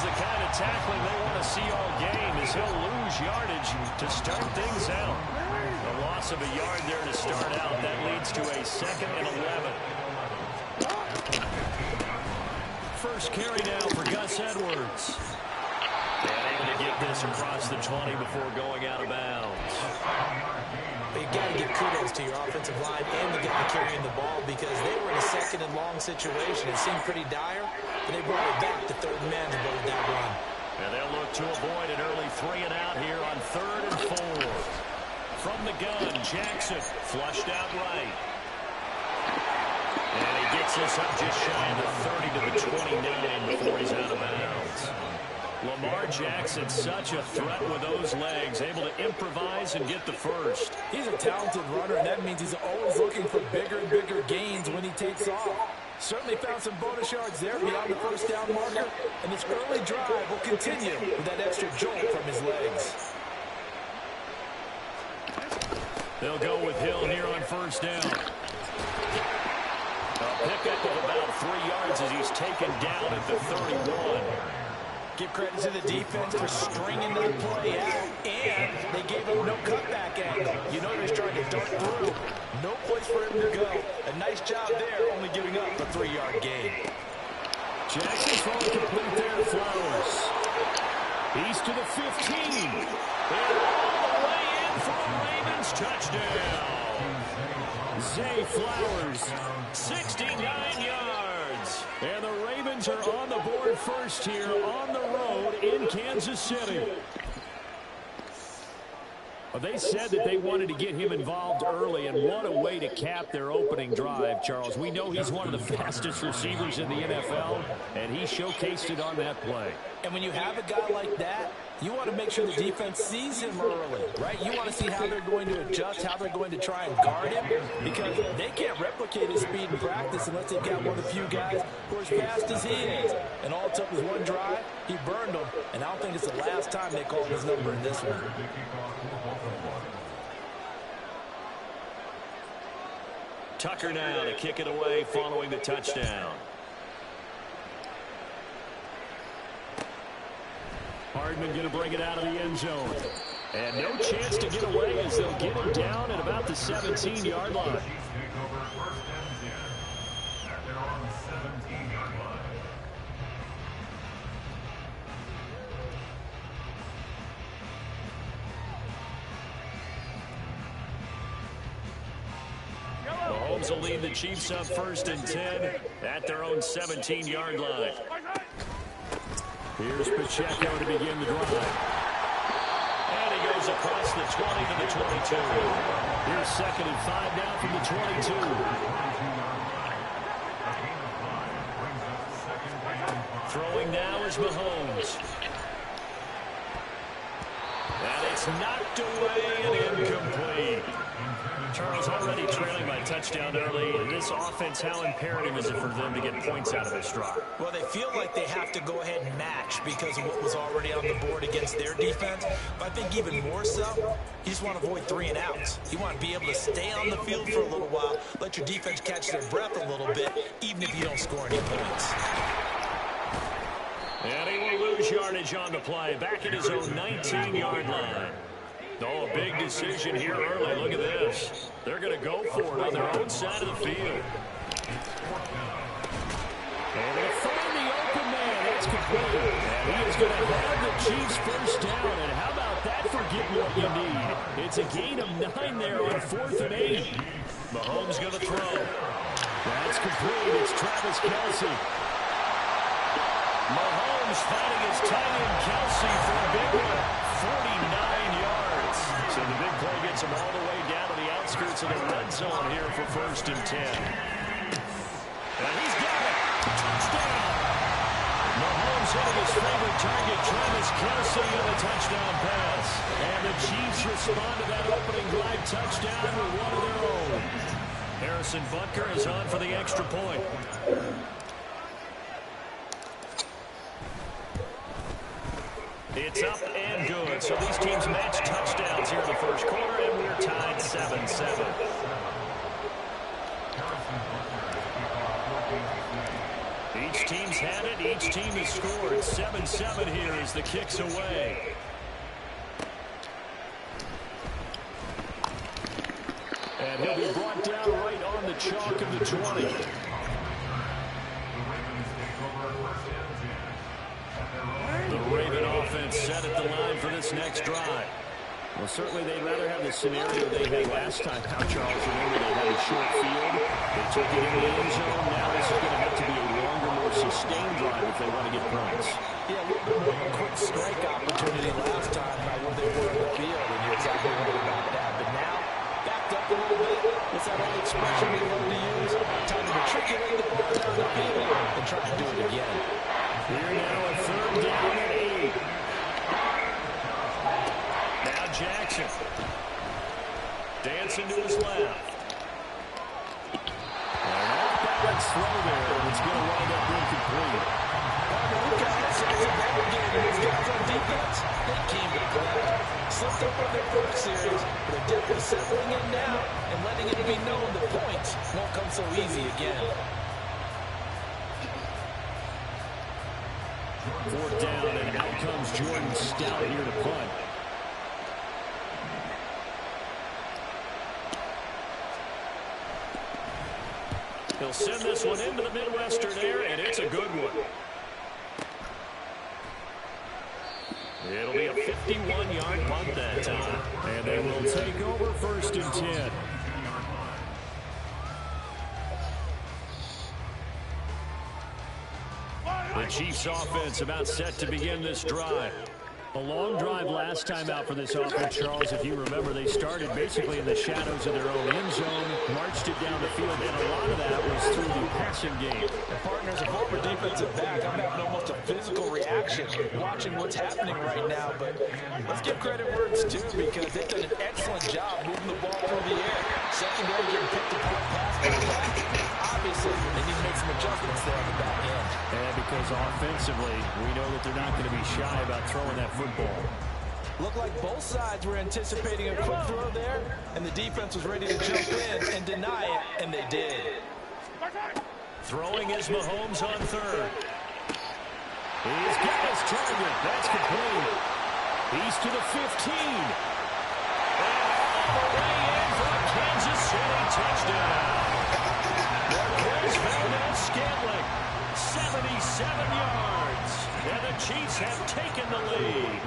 the kind of tackling they want to see all game, as he'll lose yardage to start things out. A loss of a yard there to start out. That leads to a 2nd and 11. First carry now for Gus Edwards. And able to get this across the 20 before going out of bounds. You got to give kudos to your offensive line and the guy carrying the ball, because they were in a 2nd and long situation. It seemed pretty dire, but they brought it back to 3rd and manageable with that run. And they'll look to avoid an early 3 and out here on 3rd and 4. From the gun, Jackson flushed out right. And he gets this up just shy of the 30 to the 29 before he's out of bounds. Lamar Jackson, such a threat with those legs, able to improvise and get the first. He's a talented runner, and that means he's always looking for bigger and bigger gains when he takes off. Certainly found some bonus yards there beyond the 1st down marker, and this early drive will continue with that extra jolt from his legs. They'll go with Hill here on 1st down. A pickup of about 3 yards as he's taken down at the 31. Give credit to the defense for stringing that play out, and they gave him no cutback angle. You know he's trying to dart through. No place for him to go. A nice job there, only giving up a 3-yard gain. Jackson throwing complete there to Flowers. He's to the 15. And all the way in for a Ravens touchdown. Zay Flowers, 69 yards. And the Ravens are on the board first here on the road in Kansas City. Well, they said that they wanted to get him involved early, and what a way to cap their opening drive, Charles. We know he's one of the fastest receivers in the NFL, and he showcased it on that play. And when you have a guy like that, you want to make sure the defense sees him early, right? You want to see how they're going to adjust, how they're going to try and guard him, because they can't replicate his speed in practice unless they've got one of the few guys who are as fast as he is. And all it took was one drive. He burned them, and I don't think it's the last time they called his number in this one. Tucker now to kick it away following the touchdown. Hardman going to bring it out of the end zone. And no chance to get away as they'll get him down at about the 17-yard line. Mahomes will lead the Chiefs up 1st and 10 at their own 17-yard line. Here's Pacheco to begin the drive. And he goes across the 20 to the 22. Here's 2nd and 5 now from the 22. Throwing now is Mahomes. And it's knocked away and incomplete. Charles already trailing by touchdown early. This offense, how imperative is it for them to get points out of this drive? Well, they feel like they have to go ahead and match because of what was already on the board against their defense. But I think even more so, you just want to avoid 3 and outs. You want to be able to stay on the field for a little while, let your defense catch their breath a little bit, even if you don't score any points. And he will lose yardage on the play, back at his own 19-yard line. Oh, a big decision here early. Look at this. They're going to go for it on their own side of the field. And they find the open man. It's complete. And he is going to have the Chiefs first down. And how about that for getting what you need? It's a gain of 9 there on 4th and 8. Mahomes going to throw. That's complete. It's Travis Kelce. Mahomes finding his tight end Kelce for a big one. 49 yards. So the big play gets him all the way down to the outskirts of the red zone here for 1st and 10. And he's got it. Touchdown. Mahomes hitting his favorite target, Travis Kelce, on the touchdown pass. And the Chiefs respond to that opening drive touchdown with one of their own. Harrison Butker is on for the extra point. It's up and good. So these teams match touchdowns here in the first quarter, and we're tied 7-7. Each teams had it. Each team has scored. 7-7 here as the kick's away. And he'll be brought down right on the chalk of the 20. The Raven offense set at the line for this next drive. Well, certainly they'd rather have the scenario they had last time. How, Charles, remember they had a short field. They took it in the end zone. Now this is going to have to be a longer, more sustained drive if they want to get points. Yeah, a little bit more of a quick strike opportunity last time by where they were in the field, and you're exactly right about that. But now, backed up a little bit. What's that old expression we love to use? Time to matriculate the ball down the field and try to do it again. Here now a third down and 8. Now Jackson. Dancing to his left. An off-balance throw there, and it's going to wind up incomplete. Look at that size of that game. These guys on defense, they came to play. Slipped up on their first series, but they're definitely settling in now and letting it be known the points won't come so easy again. Fourth down, and out comes Jordan Stout here to punt. He'll send this one into the Midwestern air, and it's a good one. It'll be a 51-yard punt that time. And they will take over first and 10. The Chiefs offense about set to begin this drive. A long drive last time out for this offense, Charles. If you remember, they started basically in the shadows of their own end zone, marched it down the field, and a lot of that was through the passing game. And partners, a former defensive back, I'm having almost a physical reaction watching what's happening right now. But let's give credit where it's due, because they've done an excellent job moving the ball through the air. Secondary getting picked apart, pass back. Obviously, they need to make some adjustments there on the back end. And because offensively, we know that they're not going to be shy about throwing that football. Looked like both sides were anticipating a quick throw there, and the defense was ready to jump in and deny it, and they did. Throwing is Mahomes on third. He's got his target. That's complete. He's to the 15. And all the way in for a Kansas City touchdown. Marquez Valdez-Scantling, 77 yards. And the Chiefs have taken the lead.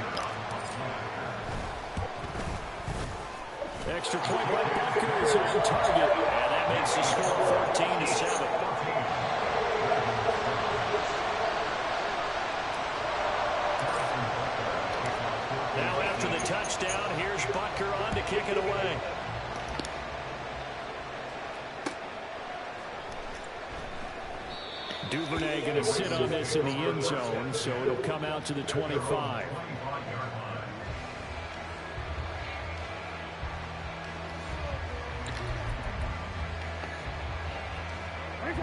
Extra point by Butker is on target. And that makes the score 14-7. Now after the touchdown, here's Butker on to kick it away. Duvernay going to sit on this in the end zone, so it'll come out to the 25.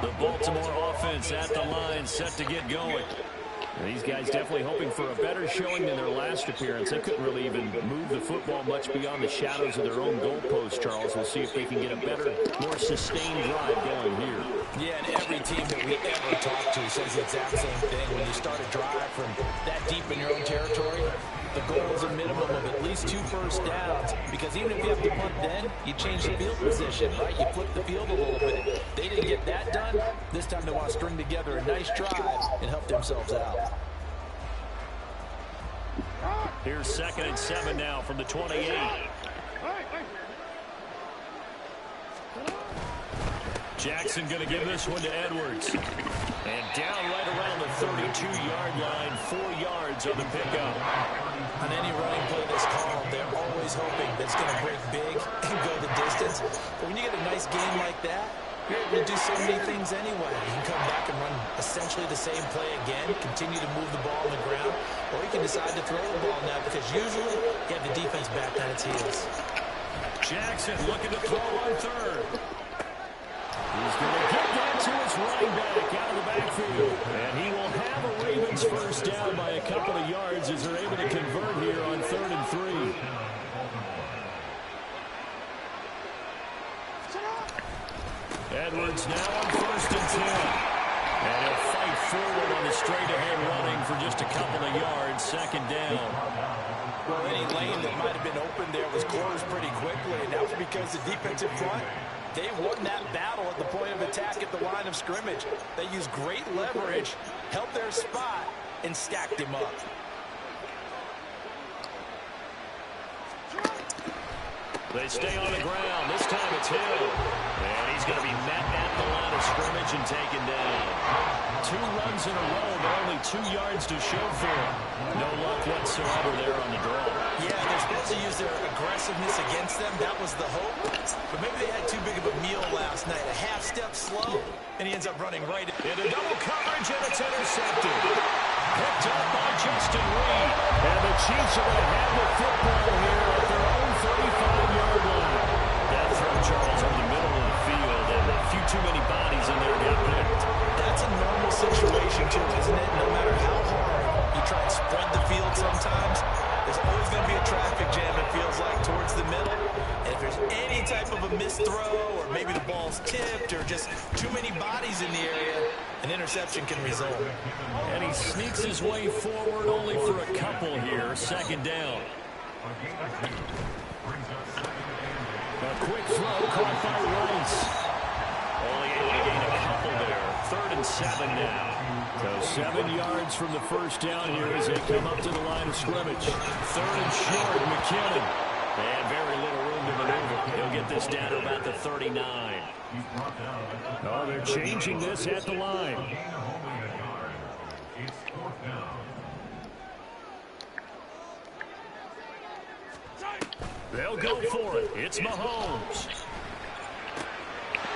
The Baltimore offense at the line, set to get going. These guys definitely hoping for a better showing than their last appearance. They couldn't really even move the football much beyond the shadows of their own goalpost, Charles. We'll see if they can get a better, more sustained drive going here. Yeah, and every team that we ever talk to says the exact same thing. When you start a drive from that deep in your own territory, the goal is a minimum of at least 2 first downs, because even if you have to punt then, you change the field position, right? You flip the field a little bit. They didn't get that done. This time they want to string together a nice drive and help themselves out. Here's 2nd and 7 now from the 28. Jackson going to give this one to Edwards. And down right around the 32-yard line, 4 yards on the pickup. On any running play that's called, they're always hoping that's going to break big and go the distance. But when you get a nice game like that, you're able to do so many things anyway. You can come back and run essentially the same play again, continue to move the ball on the ground, or you can decide to throw the ball now, because usually you have the defense back on its heels. Jackson looking to throw on third. He's going to get that to his running back out of the backfield. And he will have a Ravens first down by a couple of yards as they're able to convert here on 3rd and 3. Edwards now on 1st and 10. And he'll fight forward on the straight-ahead running for just a couple of yards. Second down. Well, any lane that might have been open there was closed pretty quickly, and that was because the defensive front, they won that battle at the point of attack at the line of scrimmage. They used great leverage, held their spot, and stacked him up. They stay on the ground. This time it's Hill. And he's going to be met at the line of scrimmage and taken down. 2 runs in a row, but only 2 yards to show for him. No luck whatsoever there on the draw. Yeah, they're supposed to use their aggressiveness against them. That was the hope. But maybe they had too big of a meal last night. A half step slow, and he ends up running right into double coverage, and it's intercepted. Picked up by Justin Reed. And the Chiefs are going to have the football here at their own 35-yard line. That throw, Charles, over the middle of the field, and a few too many bodies in there got picked. That's a normal situation, too, isn't it? No matter how hard you try and spread the field sometimes, there's always going to be a traffic jam, it feels like, towards the middle. And if there's any type of a missed throw, or maybe the ball's tipped, or just too many bodies in the area, an interception can result. And he sneaks his way forward only for a couple here. Second down. A quick throw caught by Rice. Only able to gain a couple there. 3rd and 7 now. So 7 yards from the first down here as they come up to the line of scrimmage. 3rd and short, McKinnon. And very little room to maneuver. He'll get this down to about the 39. Oh, they're changing this at the line. They'll go for it. It's Mahomes.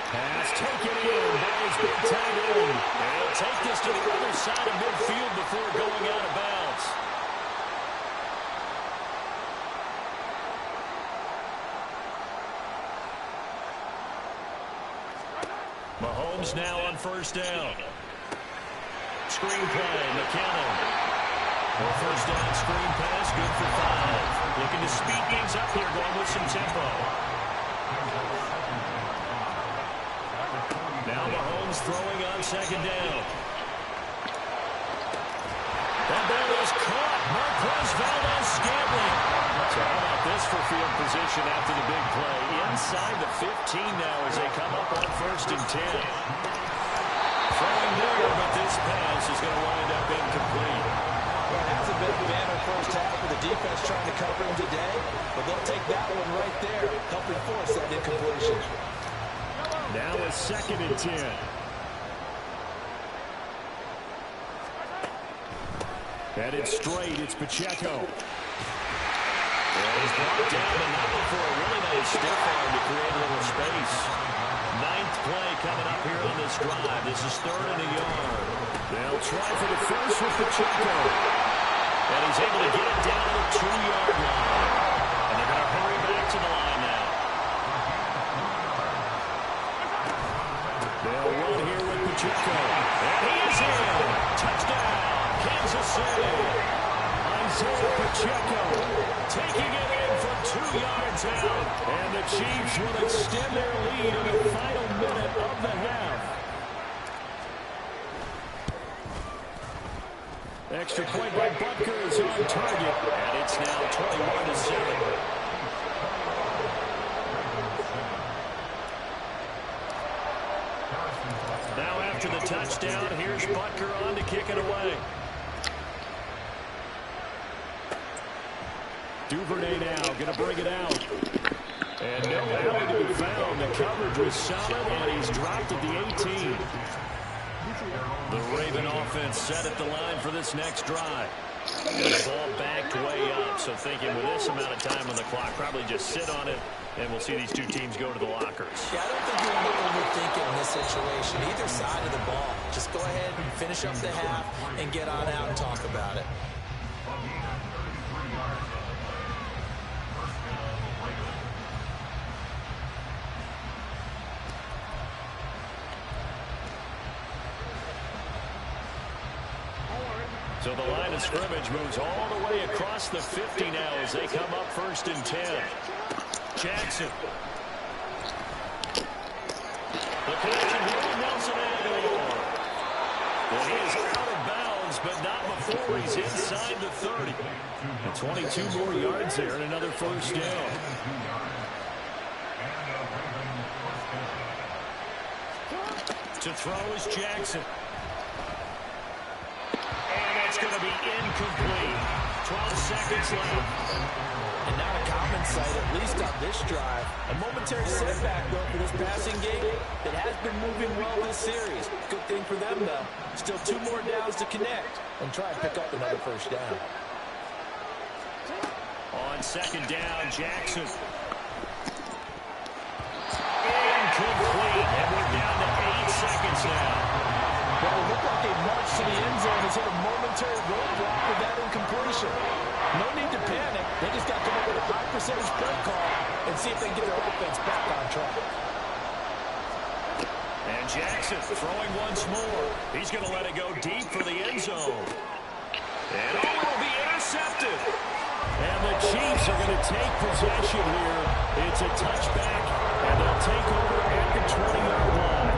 Pass taken in by his big tight end. And he'll take this to the other side of midfield before going out of bounds. Mahomes now on first down. Screen play, McKinnon. Well, first down screen pass, good for 5. Looking to speed things up here, going with some tempo. Now Mahomes throwing on second down. That ball is caught. Marquez Valdes-Scantling. So how about this for field position after the big play? Inside the 15 now as they come up on 1st and 10. Throwing there, but this pass is going to wind up incomplete. Well, it has a bit of a banner first half with the defense trying to cover him today, but they'll take that one right there, helping force that incompletion. Now a 2nd and 10. Headed straight, it's Pacheco. And he's brought down and not before a really nice stiff arm to create a little space. 9th play coming up here on this drive. This is 3rd and a yard. They'll try for the first with Pacheco. And he's able to get it down to the 2-yard line. And they're going to hurry back to the line now. They'll run here with Pacheco. And he is in. Touchdown, Kansas City. Isaiah Pacheco taking it in from 2 yards out. And the Chiefs will extend their lead in the final minute of the half. Extra point by Butker is on target. And it's now 21-7. Now after the touchdown, here's Butker on to kick it away. Duvernay now going to bring it out. And no alley to be found. The coverage was solid, and he's dropped at the 18. The Raven offense set at the line for this next drive. And the ball backed way up, so thinking with this amount of time on the clock, probably just sit on it, and we'll see these two teams go to the lockers. Yeah, I don't think you want to overthink it in this situation. Either side of the ball. Just go ahead and finish up the half and get on out and talk about it. So the line of scrimmage moves all the way across the 50 now as they come up 1st and 10. Jackson. The connection here with Nelson Aguilar. Well, he is 24. He's inside the 30. And 22 more yards there and another first down. To throw is Jackson. And that's going to be incomplete. 12 seconds left. And not a common sight, at least on this drive. A momentary setback, though, for this passing game. It has been moving well this series. Good thing for them, though. Still 2 more downs to connect and try and pick up another first down. On second down, Jackson. Incomplete. And we're down to 8 seconds now. Well, it looked like a march to the end zone has hit a momentary roadblock with that incompletion. No need to panic. They just got to come up with a high percentage play call and see if they can get their offense back on track. And Jackson throwing once more. He's going to let it go deep for the end zone. And it'll be intercepted. And the Chiefs are going to take possession here. It's a touchback, and they'll take over at the 20-yard line.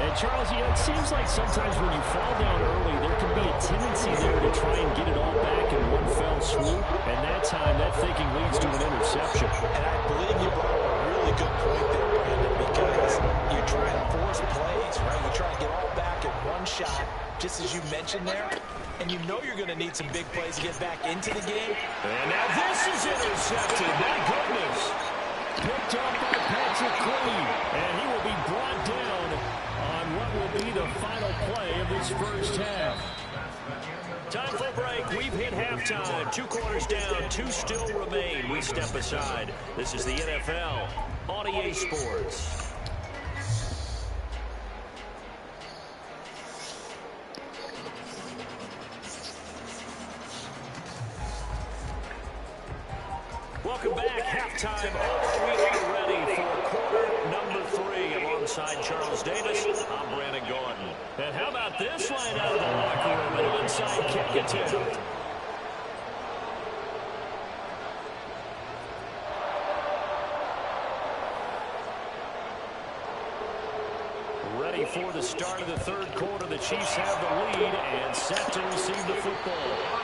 And Charles, you know, it seems like sometimes when you fall down early, there can be a tendency there to try and get it all back in one fell swoop. And that time, that thinking leads to an interception. And I believe you brought up a really good point there, Brandon, because you're trying to force plays, right? You're trying to get all back in one shot, just as you mentioned there. And you know you're going to need some big plays to get back into the game. And now this is intercepted. My goodness. Picked up by Patrick Queen. And he will be brought down on what will be the final play of this first half. Time for a break. We've hit halftime. 2 quarters down. 2 still remain. We step aside. This is the NFL on EA Sports. Welcome back. Halftime over. We are ready for quarter number 3. Alongside Charles Davis, I'm Brandon Gordon. And how about this line out of the locker room? An onside kick attempt. Ready for the start of the third quarter. The Chiefs have the lead and set to receive the football.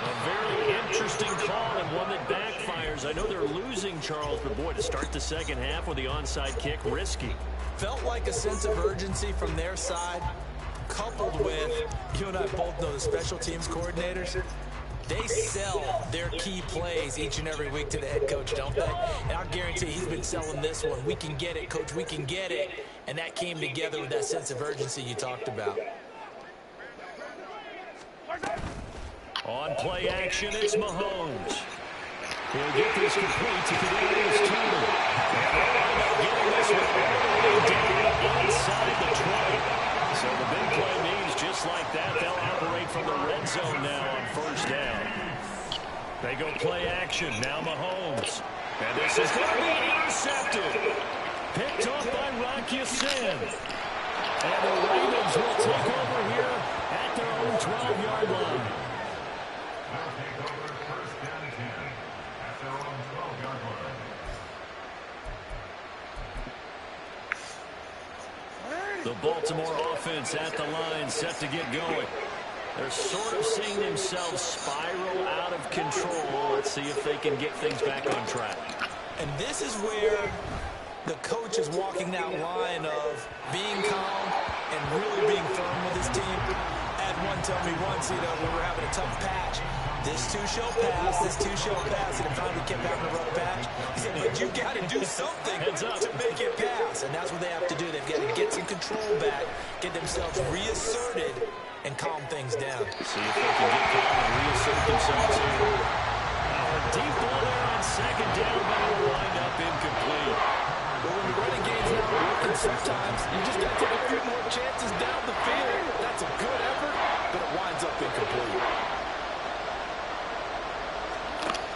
A very interesting call and one that backfires. I know they're losing, Charles, but boy, to start the second half with the onside kick, risky. Felt like a sense of urgency from their side, coupled with, you and I both know the special teams coordinators, they sell their key plays each and every week to the head coach, don't they? And I guarantee he's been selling this one. We can get it, coach, we can get it. And that came together with that sense of urgency you talked about. On play action, it's Mahomes. He'll get this complete to Kadarius Toney. Getting this one all the way down inside the 20. So the big play means just like that, they'll operate from the red zone now on first down. They go play action, now Mahomes. And this is going to be intercepted. Picked off by Rock Ya-Sin. And the Ravens will take over here at their own 12-yard line. The Baltimore offense at the line, set to get going. They're sort of seeing themselves spiral out of control. Let's see if they can get things back on track. And this is where the coach is walking that line of being calm and really being firm with his team. I had one tell me once, you know, when we were having a tough patch, this too shall pass, this too shall pass, and it finally kept having a rough patch. He said, but you got to do something to make it pass, and that's what they have to do. They've got to get some control back, get themselves reasserted, and calm things down. See if they can get calm and reassert themselves here. A deep ball there on second down, but it'll wind up incomplete. But when the running game's not working, sometimes you just got to take a few more chances down the field. That's a good effort, but it winds up incomplete.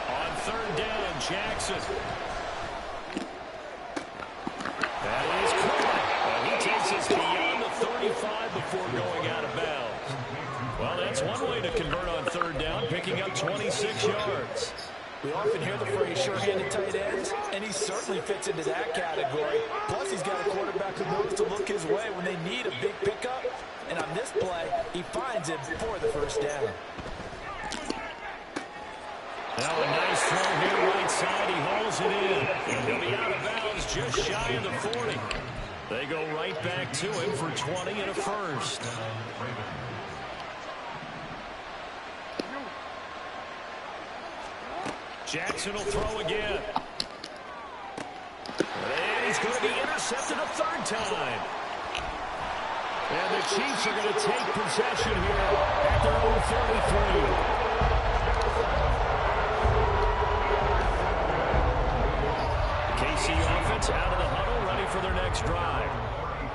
On third down, Jackson. That is correct. He takes us beyond the 35 before going out of bounds. Well, that's one way to convert on third down, picking up 26 yards. We often hear the phrase sure-handed tight ends, and he certainly fits into that category. Plus, he's got a quarterback who knows to look his way when they need a big pickup. And on this play, he finds him for the first down. throws it in. And he'll be out of bounds just shy of the 40. They go right back to him for 20 and a first. Jackson will throw again. And he's going to be intercepted a third time. And the Chiefs are going to take possession here at their own 33. KC offense out of the huddle, ready for their next drive.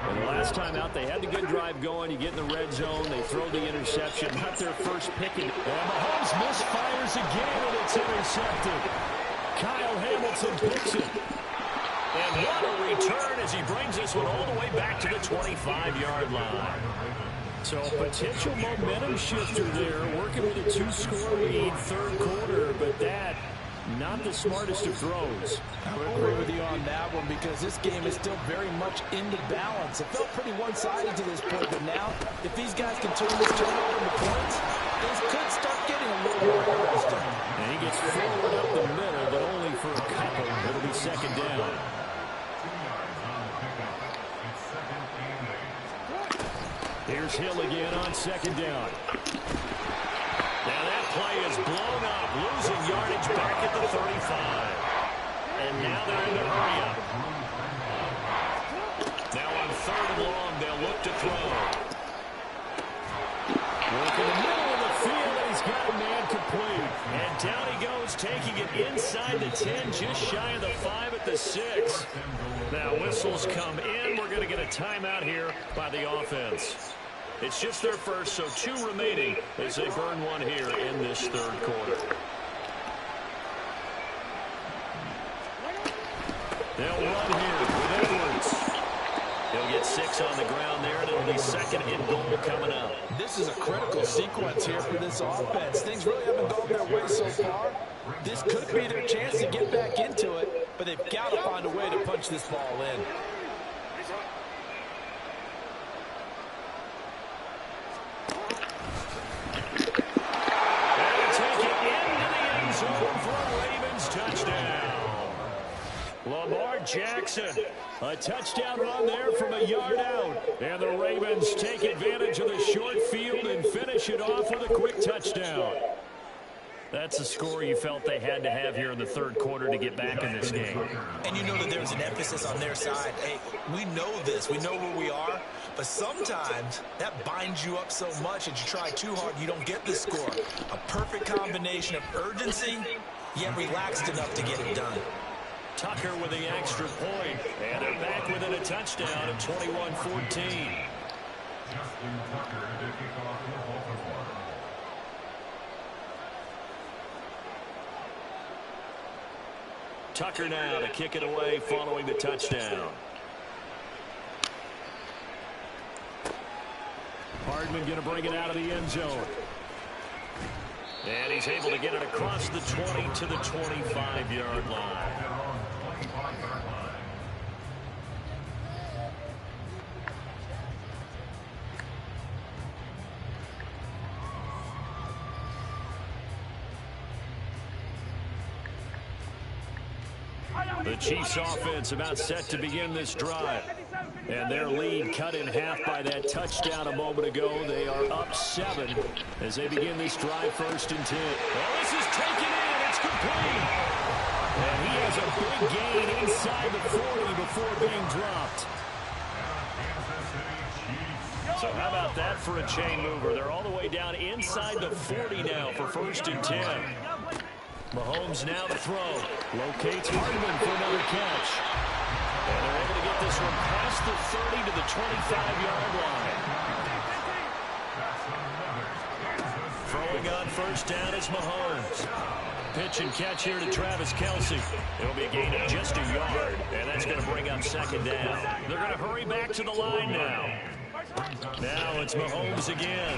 And the last time out, they had the good drive going. You get in the red zone, they throw the interception, not their first pick. And Mahomes misfires again, and it's intercepted. Kyle Hamilton picks it. And what a return as he brings this one all the way back to the 25-yard line. So potential momentum shifter there, working with a two-score lead, third quarter, but that not the smartest of throws. I would agree with you on that one because this game is still very much into balance. It felt pretty one-sided to this point, but now if these guys can turn this turnover into points, things could start getting a little more interesting. And he gets forward up the middle, but only for a couple. It'll be second down. Here's Hill again on second down. Now that play is blown up, losing yardage back at the 35. And now they're in the hurry up. Now on third and long, they'll look to throw. Work in the middle of the field, and he's got a man complete. And down he goes, taking it inside the 10, just shy of the 5 at the 6. Now whistles come in. We're going to get a timeout here by the offense. It's just their first, so 2 remaining as they burn one here in this third quarter. They'll run here with Edwards. He'll get 6 on the ground there, and it'll be second and goal coming up. This is a critical sequence here for this offense. Things really haven't gone their way so far. This could be their chance to get back into it, but they've got to find a way to punch this ball in. Jackson, a touchdown run there from a yard out. And the Ravens take advantage of the short field and finish it off with a quick touchdown. That's a score you felt they had to have here in the third quarter to get back in this game. And you know that there's an emphasis on their side. Hey, we know this. We know where we are. But sometimes that binds you up so much that you try too hard, you don't get the score. A perfect combination of urgency, yet relaxed enough to get it done. Tucker with the extra point, and they're back within a touchdown at 21-14. Tucker now to kick it away following the touchdown. Hardman going to bring it out of the end zone. And he's able to get it across the 20 to the 25-yard line. The Chiefs offense about set to begin this drive. And their lead cut in half by that touchdown a moment ago. They are up 7 as they begin this drive, 1st and 10. Well, this is taken in. It's complete. And he has a big gain inside the 40 before being dropped. So how about that for a chain mover? They're all the way down inside the 40 now for 1st and 10. Mahomes now to throw. Locates Hardman for another catch. And they're able to get this one past the 30 to the 25-yard line. Throwing on 1st down is Mahomes. Pitch and catch here to Travis Kelce. It'll be a gain of just a yard, and that's going to bring up 2nd down. They're going to hurry back to the line now. Now it's Mahomes again.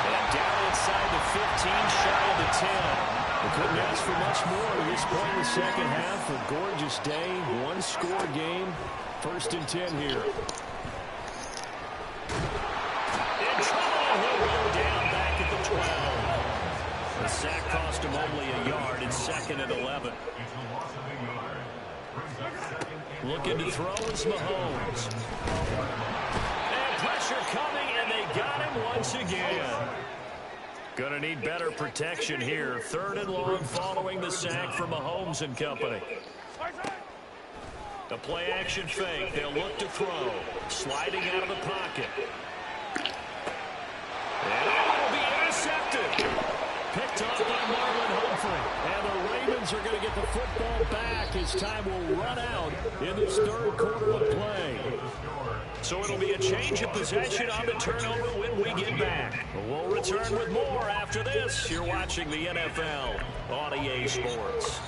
And down inside the 15, shy of the 10. They couldn't ask for much more at this point in the second half. A gorgeous day, 1-score game. 1st and 10 here. In trouble, he'll go down back at the 12. The sack cost him him only a yard. It's 2nd and 11. Looking to throw is Mahomes. And pressure coming, and they got him once again. Going to need better protection here. 3rd and long following the sack for Mahomes and company. The play action fake. They'll look to throw. Sliding out of the pocket. And it'll be intercepted. Picked off by Marlon Humphrey. And the Ravens are going to get the football back as time will run out in this 3rd quarter of play. So it'll be a change of possession on the turnover when we get back. We'll return with more after this. You're watching the NFL on EA Sports.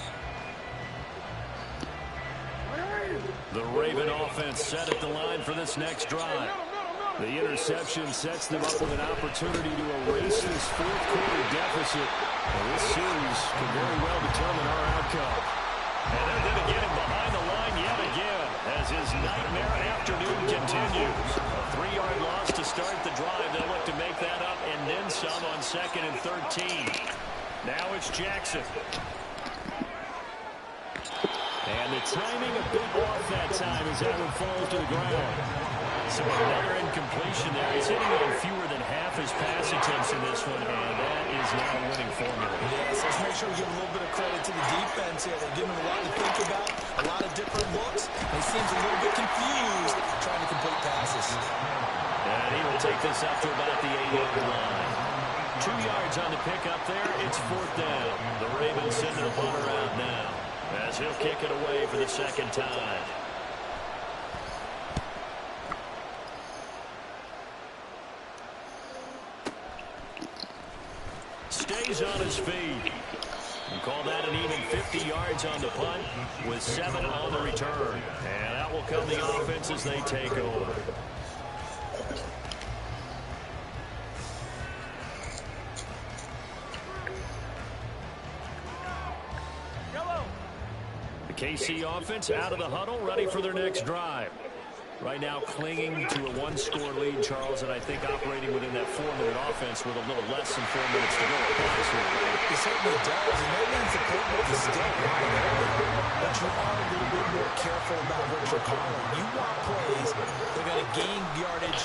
The Raven offense set at the line for this next drive. The interception sets them up with an opportunity to erase this 4th quarter deficit. And this series can very well determine our outcome. And they're going to get him behind the line yet again as his nightmare afternoon continues. A 3-yard loss to start the drive. They'll look to make that up and then some on 2nd and 13. Now it's Jackson. And the timing a bit off that time as that one falls to the ground. So another incompletion there. He's hitting on fewer than half his pass attempts in this one, and that is now a winning formula. Yes, let's make sure we give a little bit of credit to the defense here. They're giving him a lot to think about, a lot of different looks. He seems a little bit confused trying to complete passes. And he will take this up to about the 8-yard line. 2 yards on the pickup there. It's 4th down. The Ravens sending the punter out now as he'll kick it away for the 2nd time. Stays on his feet. And call that an even 50 yards on the punt with 7 on the return. And that will come the offense as they take over. The KC offense out of the huddle, ready for their next drive. Right now clinging to a 1-score lead, Charles, and I think operating within that 4-minute offense with a little less than 4 minutes to go. It certainly does, and maybe it's important to still but you are a little bit more careful about what you're calling. You want plays that are going to gain yardage,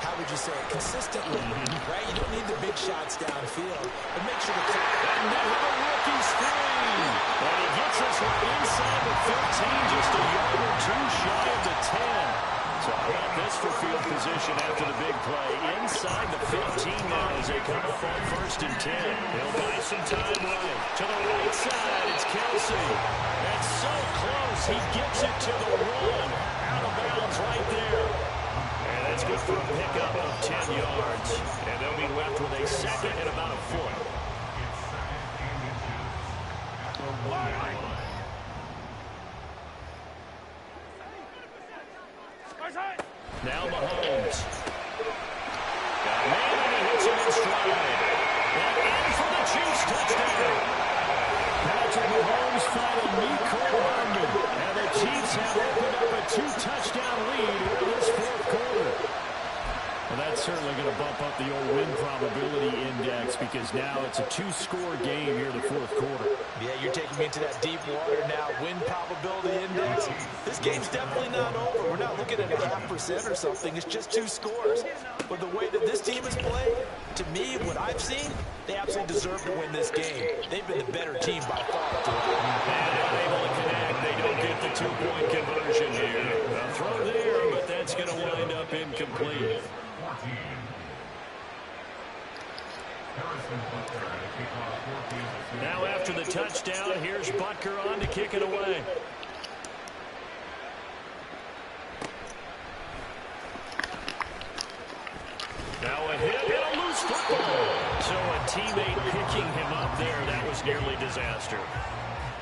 how would you say it, consistently, right? You don't need the big shots downfield, but make sure the and now the rookie screen. And he gets us right inside the 15, just a yard or 2 shy of the 10. So how about this for field position after the big play? Inside the 15 now as they come up on 1st and 10. They'll buy some time right. To the right side, it's Kelsey. That's so close. He gets it to the 1. Out of bounds right there. And that's good for a pickup of 10 yards. And they'll be left with a 2nd and about a foot. Now Mahomes. Got a man and he hits him in stride. And in for the Chiefs touchdown. Patrick Mahomes found a Nico London. And the Chiefs have opened up a 2-touchdown lead in this 4th quarter. Well, that's certainly going to bump up the old win probability index because now it's a 2-score game here in the 4th quarter. Yeah, you're taking me into that deep water now. Win probability index. This game's definitely not over. We're not looking at a 0.5% or something. It's just 2 scores. But the way that this team has played, to me, what I've seen, they absolutely deserve to win this game. They've been the better team by far. And unable to connect. They don't get the 2-point conversion here. A throw there, but that's going to wind up incomplete. Now after the touchdown, here's Butker on to kick it away. Now a hit and a loose football. So a teammate picking him up there, that was nearly disaster.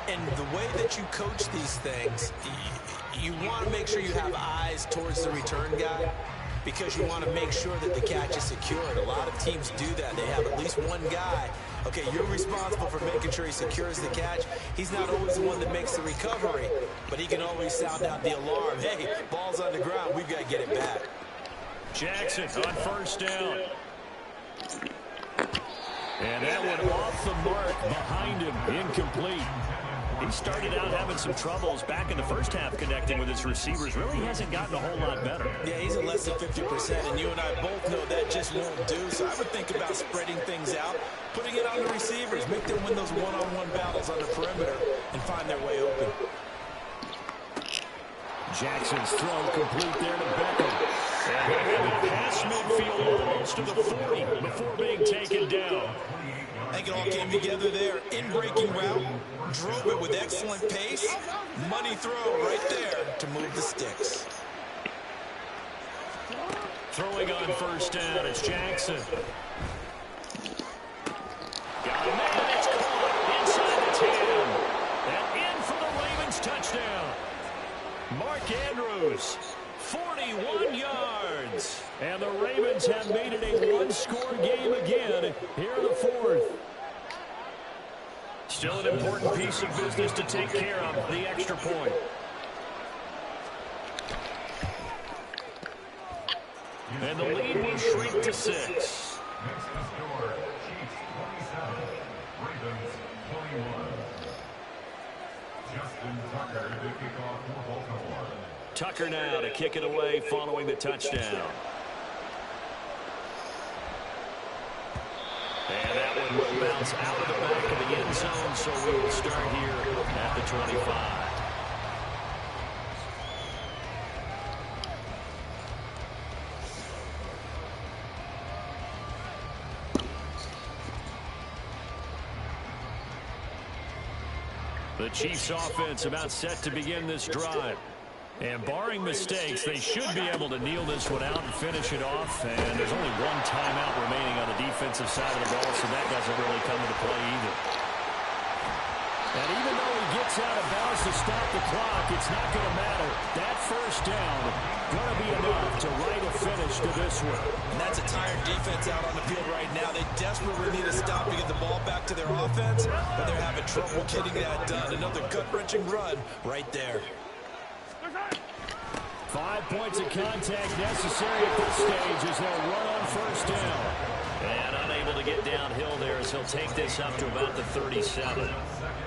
And the way that you coach these things, you want to make sure you have eyes towards the return guy, because you want to make sure that the catch is secured. A lot of teams do that. They have at least one guy. Okay, you're responsible for making sure he secures the catch. He's not always the one that makes the recovery, but he can always sound out the alarm. Hey, ball's on the ground. We've got to get it back. Jackson on 1st down. And that one off the mark behind him, incomplete. He started out having some troubles back in the first half connecting with his receivers. Really hasn't gotten a whole lot better. Yeah, he's at less than 50%, and you and I both know that just won't do. So I would think about spreading things out, putting it on the receivers, make them win those one-on-one battles on the perimeter, and find their way open. Jackson's throw complete there to Beckham. And he'll have it past midfield almost to the 40 before being taken down. I think it all came together there. In-breaking route, drove it with excellent pace. Money throw right there to move the sticks. Throwing on first down, it's Jackson. Got a man, it's caught inside the 10. And in for the Ravens touchdown. Mark Andrews, 41 yards. And the Ravens have made it a one-score game again here in the fourth. Still an important piece of business to take care of, the extra point. And the lead will shrink to 6. Tucker now to kick it away following the touchdown. And that one will bounce out of the back of the end zone, so we will start here at the 25. The Chiefs offense about set to begin this drive. And barring mistakes, they should be able to kneel this one out and finish it off. And there's only one timeout remaining on the defensive side of the ball, so that doesn't really come into play either. And even though he gets out of bounds to stop the clock, it's not going to matter. That first down going to be enough to write a finish to this one. And that's a tired defense out on the field right now. They desperately need a stop to get the ball back to their offense, but they're having trouble getting that done. Another gut-wrenching run right there. 5 points of contact necessary at this stage as they'll run on first down. And unable to get downhill there as he'll take this up to about the 37.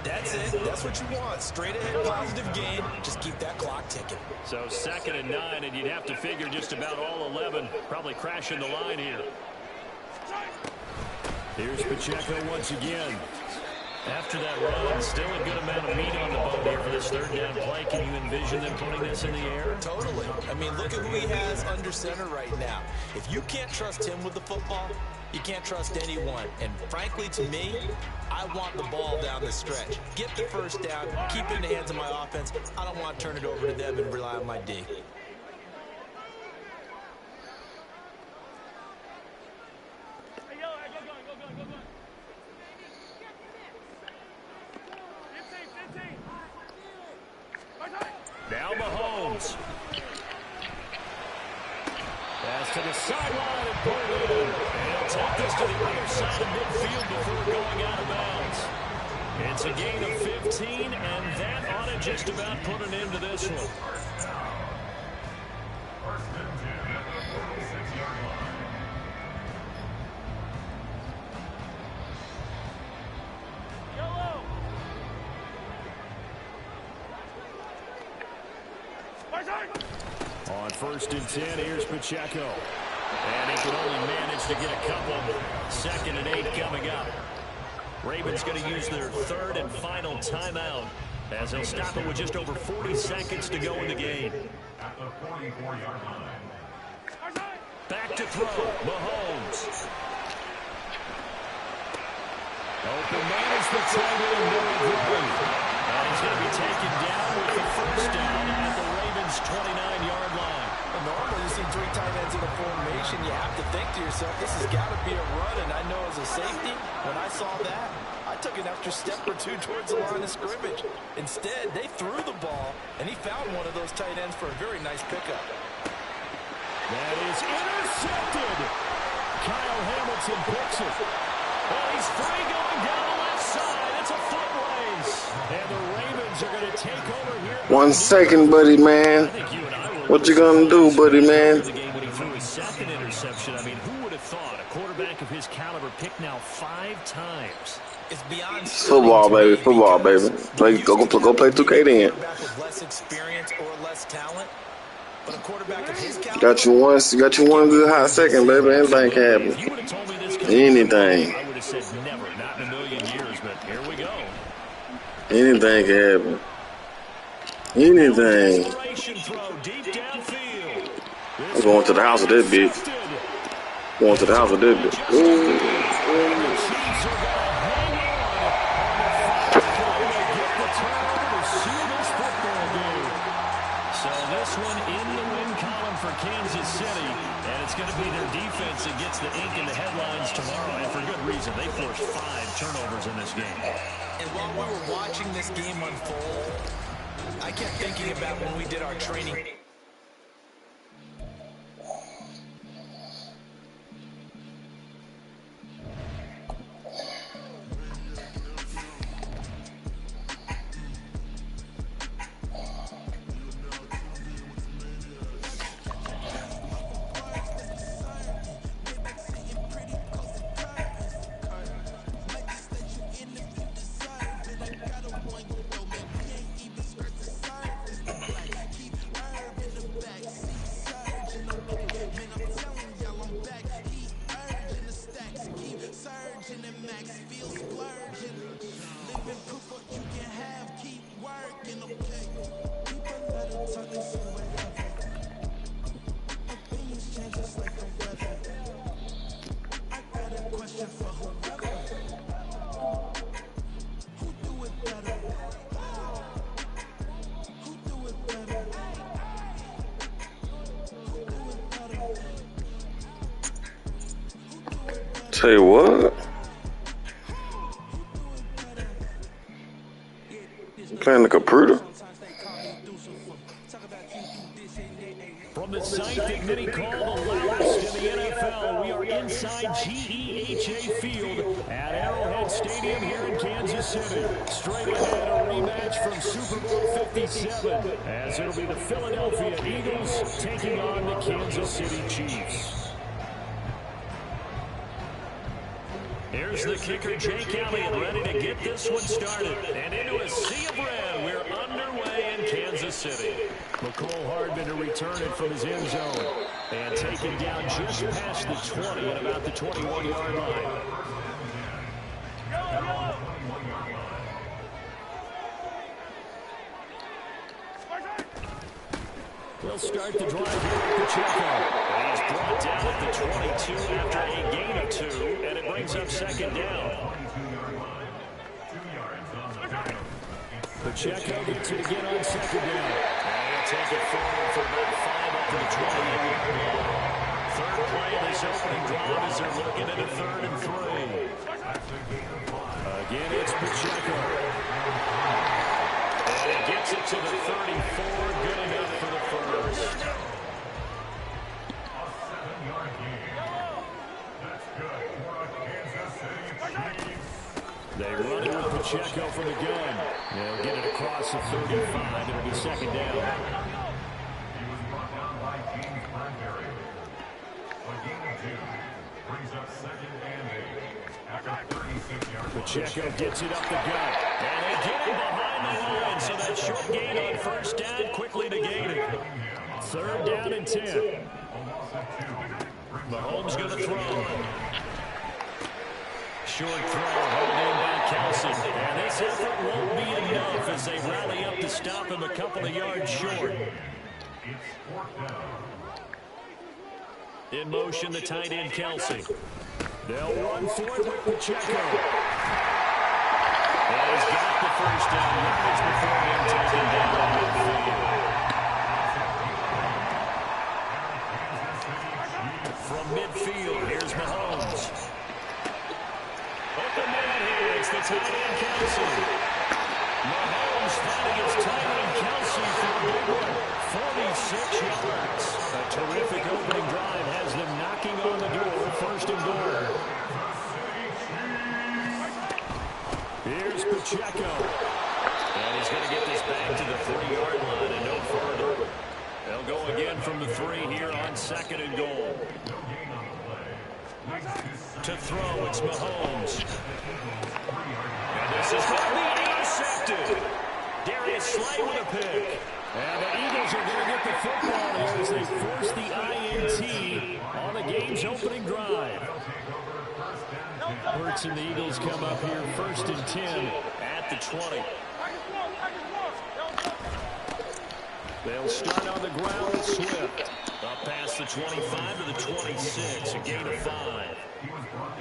That's it. That's what you want. Straight ahead, positive gain. Just keep that clock ticking. So 2nd and 9, and you'd have to figure just about all 11 probably crashing the line here. Here's Pacheco once again. After that run, still a good amount of meat on the bone here for this third down play. Can you envision them putting this in the air? Totally. I mean, look at who he has under center right now. If you can't trust him with the football, you can't trust anyone. And frankly, to me, I want the ball down the stretch. Get the first down, keep it in the hands of my offense. I don't want to turn it over to them and rely on my D. Now Mahomes. Pass to the sideline and pulled in. And he'll take this to the other side of midfield before going out of bounds. It's a gain of 15, and that ought to just about put an end to this one. On 1st and 10, here's Pacheco. And he can only manage to get a couple. 2nd and 8 coming up. Ravens going to use their 3rd and final timeout as they'll stop it with just over 40 seconds to go in the game. Back to throw, Mahomes. Open man is the tight end, Noah Gray. And he's going to be taken down with the first down at the Ravens' 29-yard line. Well, normally you see 3 tight ends in a formation, you have to think to yourself, this has got to be a run. And I know as a safety, when I saw that, I took an extra step or 2 towards the line of scrimmage. Instead, they threw the ball, and he found one of those tight ends for a very nice pickup. That is intercepted. Kyle Hamilton picks it. Well, he's free going down the left side. It's a foot race. And the Ravens are going to take over here. 1 second, buddy, man. What you gonna do, buddy, man? The game when he threw his 2nd interception. I mean, who would have thought a quarterback of his caliber picked now 5 times. It's beyond football, baby. Football, baby. Go play 2K then. With less experience or less talent, but a quarterback of his caliber, Got you one good hot second, baby. Anything can happen. If you would have told me this Anything. I would have said never, not in a million years, but here we go. Anything can happen. Anything. I'm going to the house with this bitch. Going to the house with this bitch. Ooh. So this one in the win column for Kansas City, and it's going to be their defense that gets the ink in the headlines tomorrow, and for good reason. They forced 5 turnovers in this game. And while we were watching this game unfold, I kept thinking about when we did our training. Tell you what. Playing the computer. From the site that many call the loudest in the NFL, we are inside GEHA Field at Arrowhead Stadium here in Kansas City. Straight ahead, a rematch from Super Bowl 57, as it'll be the Philadelphia Eagles taking on the Kansas City Chiefs. Here's the kicker, Jake Elliott, ready to get this one started. And into a sea of red, we're underway in Kansas City. McCole Hardman to return it from his end zone. And taken down just past the 20 at about the 21-yard line. They'll start the drive here with Pacheco. And he's brought down at the 22 after a gain of 2, and it brings up second down. Pacheco gets it again on second down. And he'll take it forward for about 5 up to the 20. Third play of this opening drive as they're looking at a 3rd and 3. Again, it's Pacheco. And he gets it to the 34, good enough for the first. They run it with Pacheco from the gun. They'll get it across the 35. It'll be second down. Pacheco gets it up the gut. And they get it behind the line, so that short gain on first down quickly negated. 3rd down and 10. Mahomes going to throw. Short throw, held in by Kelsey. And this effort won't be enough as they rally up to stop him a couple of yards short. In motion, the tight end, Kelsey. They'll run for it with Pacheco. And he's got the first down yards before being taken down midfield. From midfield, here's Mahomes. Open man here, it's the tight end, Kelsey. Mahomes finding his tight end, Kelsey, for a big one. 46 yards. A terrific opening drive has them knocking on the door, 1st and goal. Here's Pacheco. And he's going to get this back to the 3-yard line and no further. They'll go again from the 3 here on 2nd and goal. To throw, it's Mahomes. And this is going to be intercepted. Darius Slay with a pick. And the Eagles are going to get the football here as they force the INT on the game's opening drive. Hurts and the Eagles come up here 1st and 10 at the 20. They'll start on the ground. Swift up past the 25 to the 26, a gain of 5.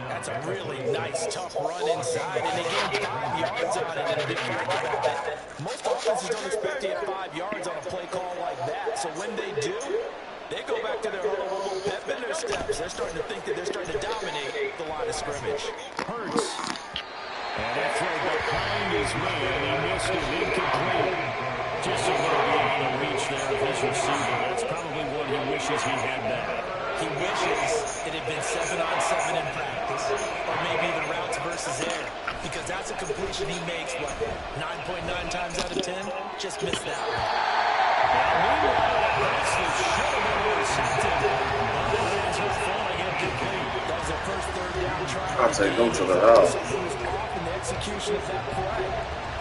That's a really nice, tough run inside, and they gained 5 yards on it. And if you think about it, most offenses don't expect to get 5 yards on a play call like that. So when they do, they go back to their little pep in their steps. They're starting to think that they're starting to dominate the line of scrimmage. Hurts. And that throw behind his man. He missed it, incomplete. Just a little beyond the reach there of his receiver. That's probably what he wishes he had back. He wishes it had been 7-on-7 in practice, or maybe the routes versus air, because that's a completion he makes, what, 9.9 times out of 10? Just missed that one. Meanwhile, the pass that should have been intercepted. But it ends up falling incomplete. That was their first 3rd down try. I'll say go to the house. Something was off in the execution of that play.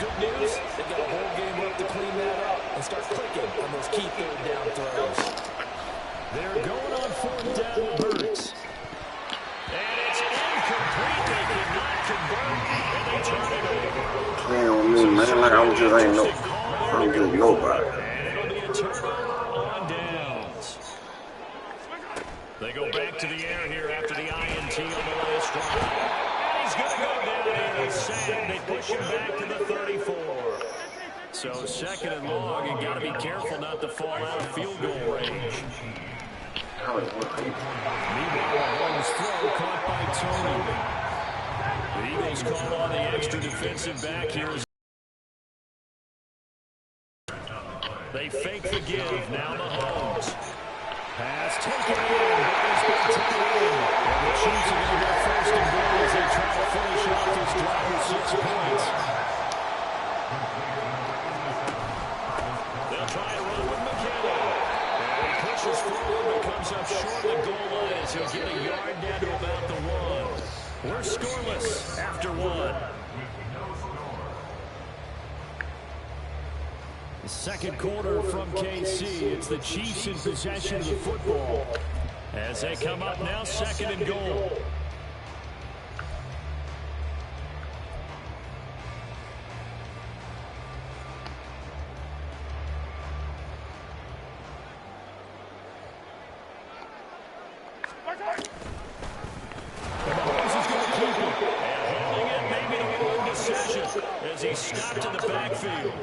Good news, they've got a whole game left to clean that up and start clicking on those key 3rd down throws. They're going on 4th down to Hurts. And it's incomplete. They did not convert, and they turn it over. Man, on me, man, like I just ain't know. I don't get nobody. And it'll be a turnover on downs. They go back to the air here after the INT on the last drive. And he's going to go down here and sack. They push him back to the 34. So 2nd and long, you got to be careful not to fall out of field goal range. Meanwhile, Mahomes' throw caught by Tony. The Eagles call on the extra defensive back here. They fake the give. Now Mahomes. Pass taken in. And the Chiefs are going to get 1st and goal as they try to finish off this drive with 6 points. They'll try to run with McKinnon. And he pushes forward, but comes up short of the goal line as he'll get a yard down to about the 1. We're scoreless after 1. The 2nd quarter from KC. It's the Chiefs in possession of the football as they come up now 2nd and goal. He's stopped in the backfield.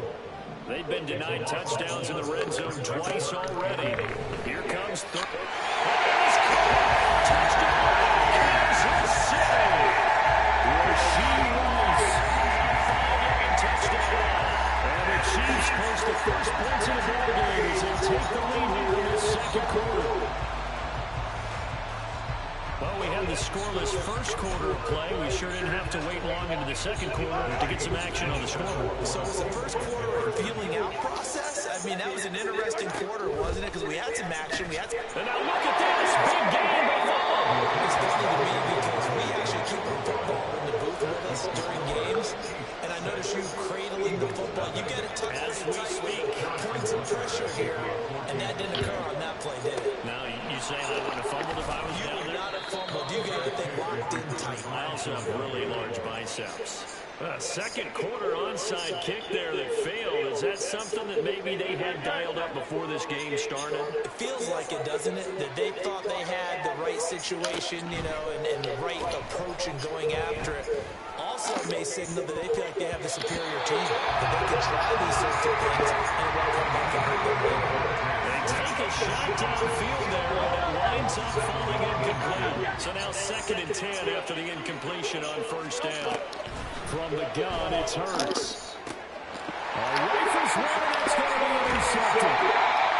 They've been denied touchdowns in the red zone twice already. Here comes the touchdown. Kansas City. Rasheed Rice. 5-yard touchdown. And the Chiefs post the first points in the ballgame as they take the lead here in the 2nd quarter. Well, we had the scoreless first quarter of play. We sure didn't have to wait long into the 2nd quarter to get some action on the scoreboard. So was the first quarter a feeling out process? I mean, that was an interesting quarter, wasn't it? Because we had some action. And now look at this. Big game by Football. It's funny to me because we actually keep our football in the booth with us during games. And I notice you cradling the football. You get it as we speak. Points of pressure here. And that didn't occur on that play, did it? Now, you say I would have fumbled if I was down there? Not a fumble. You got everything locked in tight. I also have really large biceps. Second quarter onside kick there that failed. Is that something that maybe they had dialed up before this game started? It feels like it, doesn't it? That they thought they had the right situation, you know, and the right approach in going after it. Also, it may signal that they feel like they have the superior team, that they can try these sorts of things and it won't come back and hurt them later. They take a shot downfield there, and it winds up falling incomplete. So now 2nd and 10 after the incompletion on first down. From the gun, it's Hurts. Rifles one, and it's going to be intercepted.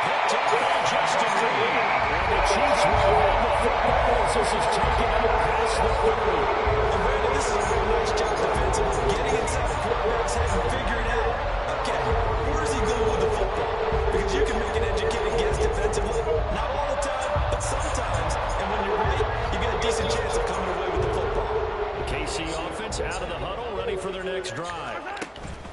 Picked up by Justin Reed. And the Chiefs will have the football as this is taken out past the 30. And Brandon, this is a real nice job defensively. Getting inside the quarterback's head and figuring out, okay, where's he going with the football? Because you can make an educated guess defensively. Not all the time, but sometimes. And when you're right, you got a decent chance of coming away with the football. huddle, ready for their next drive.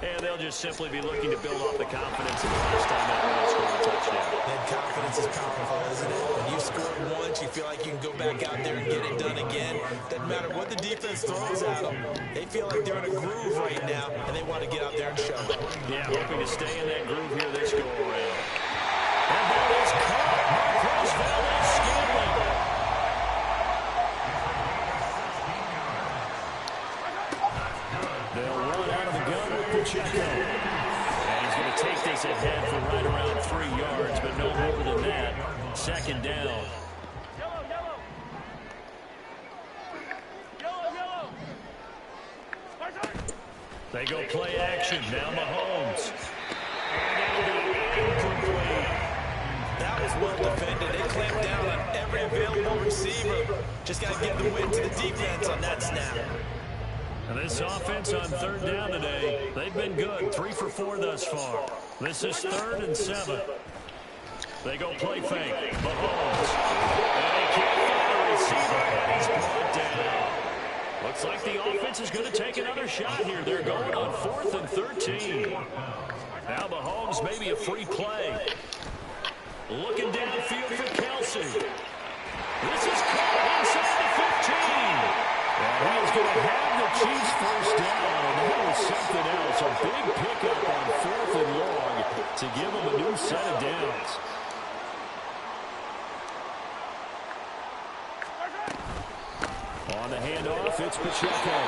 And they'll just simply be looking to build off the confidence of the last time that they scored a touchdown. And confidence is powerful, isn't it? When you've scored once, you feel like you can go back out there and get it done again. Doesn't matter what the defense throws at them. They feel like they're in a groove right now, and they want to get out there and show it. Yeah, hoping to stay in that groove here this go-around. And that is caught. Marquez Valdes-Scantling. They'll run out of the gun with Pacheco. And he's going to take this ahead for right around 3 yards, but no more than that. Second down. They go play action. Now Mahomes. Incomplete. That was well defended. They clamped down on every available receiver. Just got to give the win to the defense on that snap. And this offense on third down today, they've been good. 3 for 4 thus far. This is 3rd and 7. They go play fake. Mahomes. And they can't find a receiver. And he's brought down. Looks like the offense is going to take another shot here. They're going on 4th and 13. Now Mahomes, maybe a free play. Looking downfield for Kelsey. This is caught inside the 15. And he is going to have the Chiefs first down. And that was something else. A big pickup on 4th and long to give them a new set of downs. On the handoff, it's Pacheco.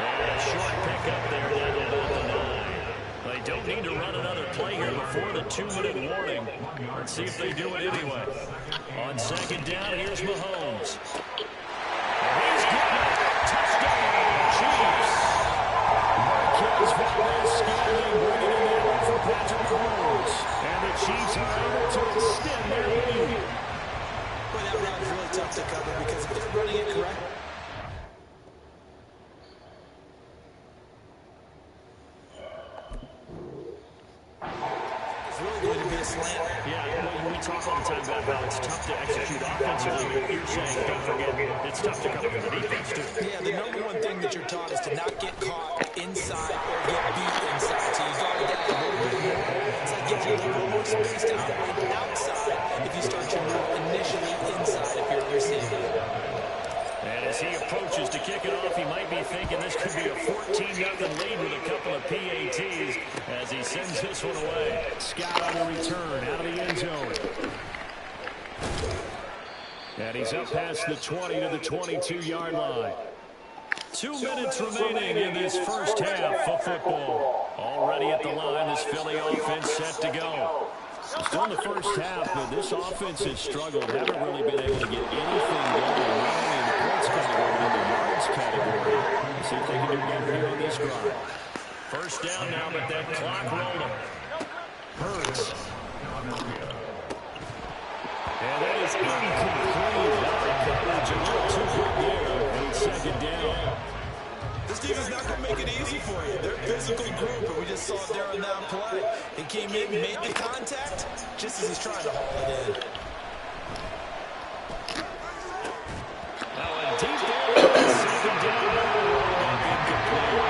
And a short pickup there down to about the 9. They don't need to run another play here before the 2-minute warning. Let's see if they do it anyway. On second down, here's Mahomes. And he's got it. Touchdown, Chiefs. Marquez Valdes-Scantling bringing in the for Patrick Mahomes. And the Chiefs are able to extend their lead. Boy, that route's really tough to cover because if they're running it correct, slant. Yeah, we talk all the time about how it's tough to execute offensively. You're saying, don't forget, it's tough to cover for the defense, too. Yeah, the number one thing that you're taught is to not get caught inside or get beat inside. So you guard that a little bit more. It's like giving you a little more space to operate outside if you start your move initially inside if you're receiving. And as he approaches to kick it off, he might be thinking this could be a 14-0 lead with a couple of PATs as he sends this one away. Scott on the return out of the end zone. And he's up past the 20 to the 22-yard line. 2 minutes remaining in this first half of football. Already at the line, this Philly offense set to go. Still in the first half, but this offense has struggled. Haven't really been able to get anything going, not only in the points category, but in the yards category. Let's see if they can do better here on this drive. First down now, but that clock rolling. Hurts. And that is incomplete. Coverage a little too good there. And second down. This defense is not going to make it easy for you. They're a physical group, and we just saw it there on that play. He came in, made the contact, just as he's trying to haul it in. Now a deep ball, second down, incomplete.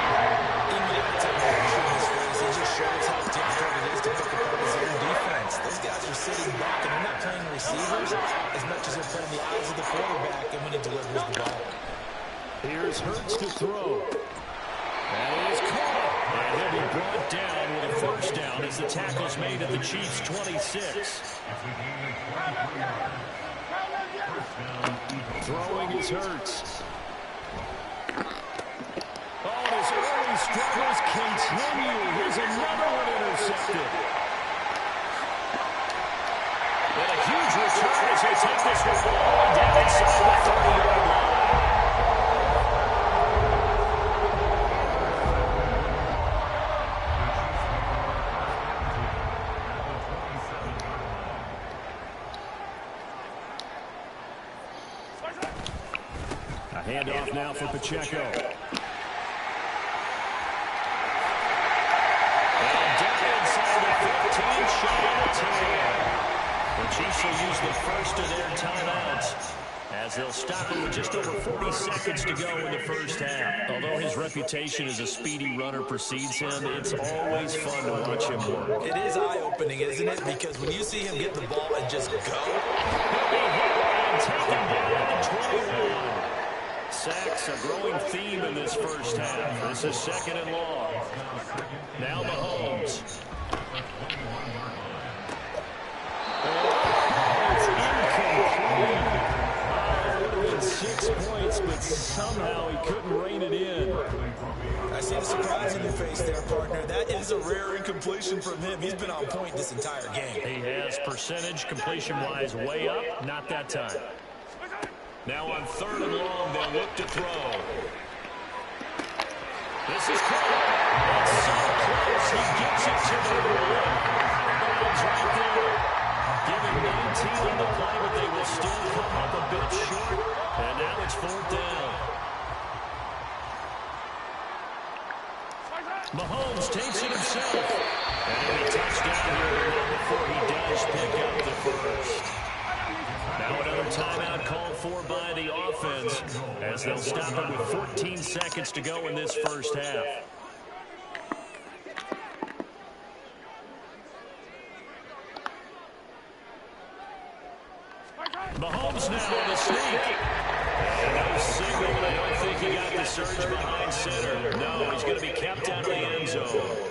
Even at the time of his face, it just shows how difficult it is to pick apart his own defense. Those guys are sitting back, and they're not playing receivers as much as they're playing the eyes of the quarterback and when he delivers the ball. Here's Hurts to throw. And it is caught. And he'll be brought down with a first down as the tackle's made at the Chiefs' 26. Throwing is Hurts. Oh, and his early struggles continue. Here's another one intercepted. And a huge return as they take this one all the way down inside the 30-yard line. Handoff now for Pacheco. And down inside the 15, shy of the 10. The Chiefs will use the first of their timeouts as they'll stop him with just over 40 seconds to go in the first half. Although his reputation as a speedy runner precedes him, it's always fun to watch him work. It is eye-opening, isn't it? Because when you see him get the ball and just go. He'll be hit and taken down at the 21. Sacks, a growing theme in this first half. This is second and long. Now Mahomes. It's incomplete. It would have been 6 points, but somehow he couldn't rein it in. I see the surprise in your face there, partner. That is a rare incompletion from him. He's been on point this entire game. He has percentage completion-wise way up, not that time. Now on third and long, they'll look to throw. This is close. It's so close. He gets it to the one. It's right there. Giving 19 on the play, but they will still come up a bit short. And now it's fourth down. Mahomes takes it himself. And a touchdown here before he does pick up the first. Now another timeout called for by the offense as they'll stop it with 14 seconds to go in this first half. Mahomes now on the sneak. And no signal, but I don't think he got the surge behind center. No, he's going to be kept out of the end zone.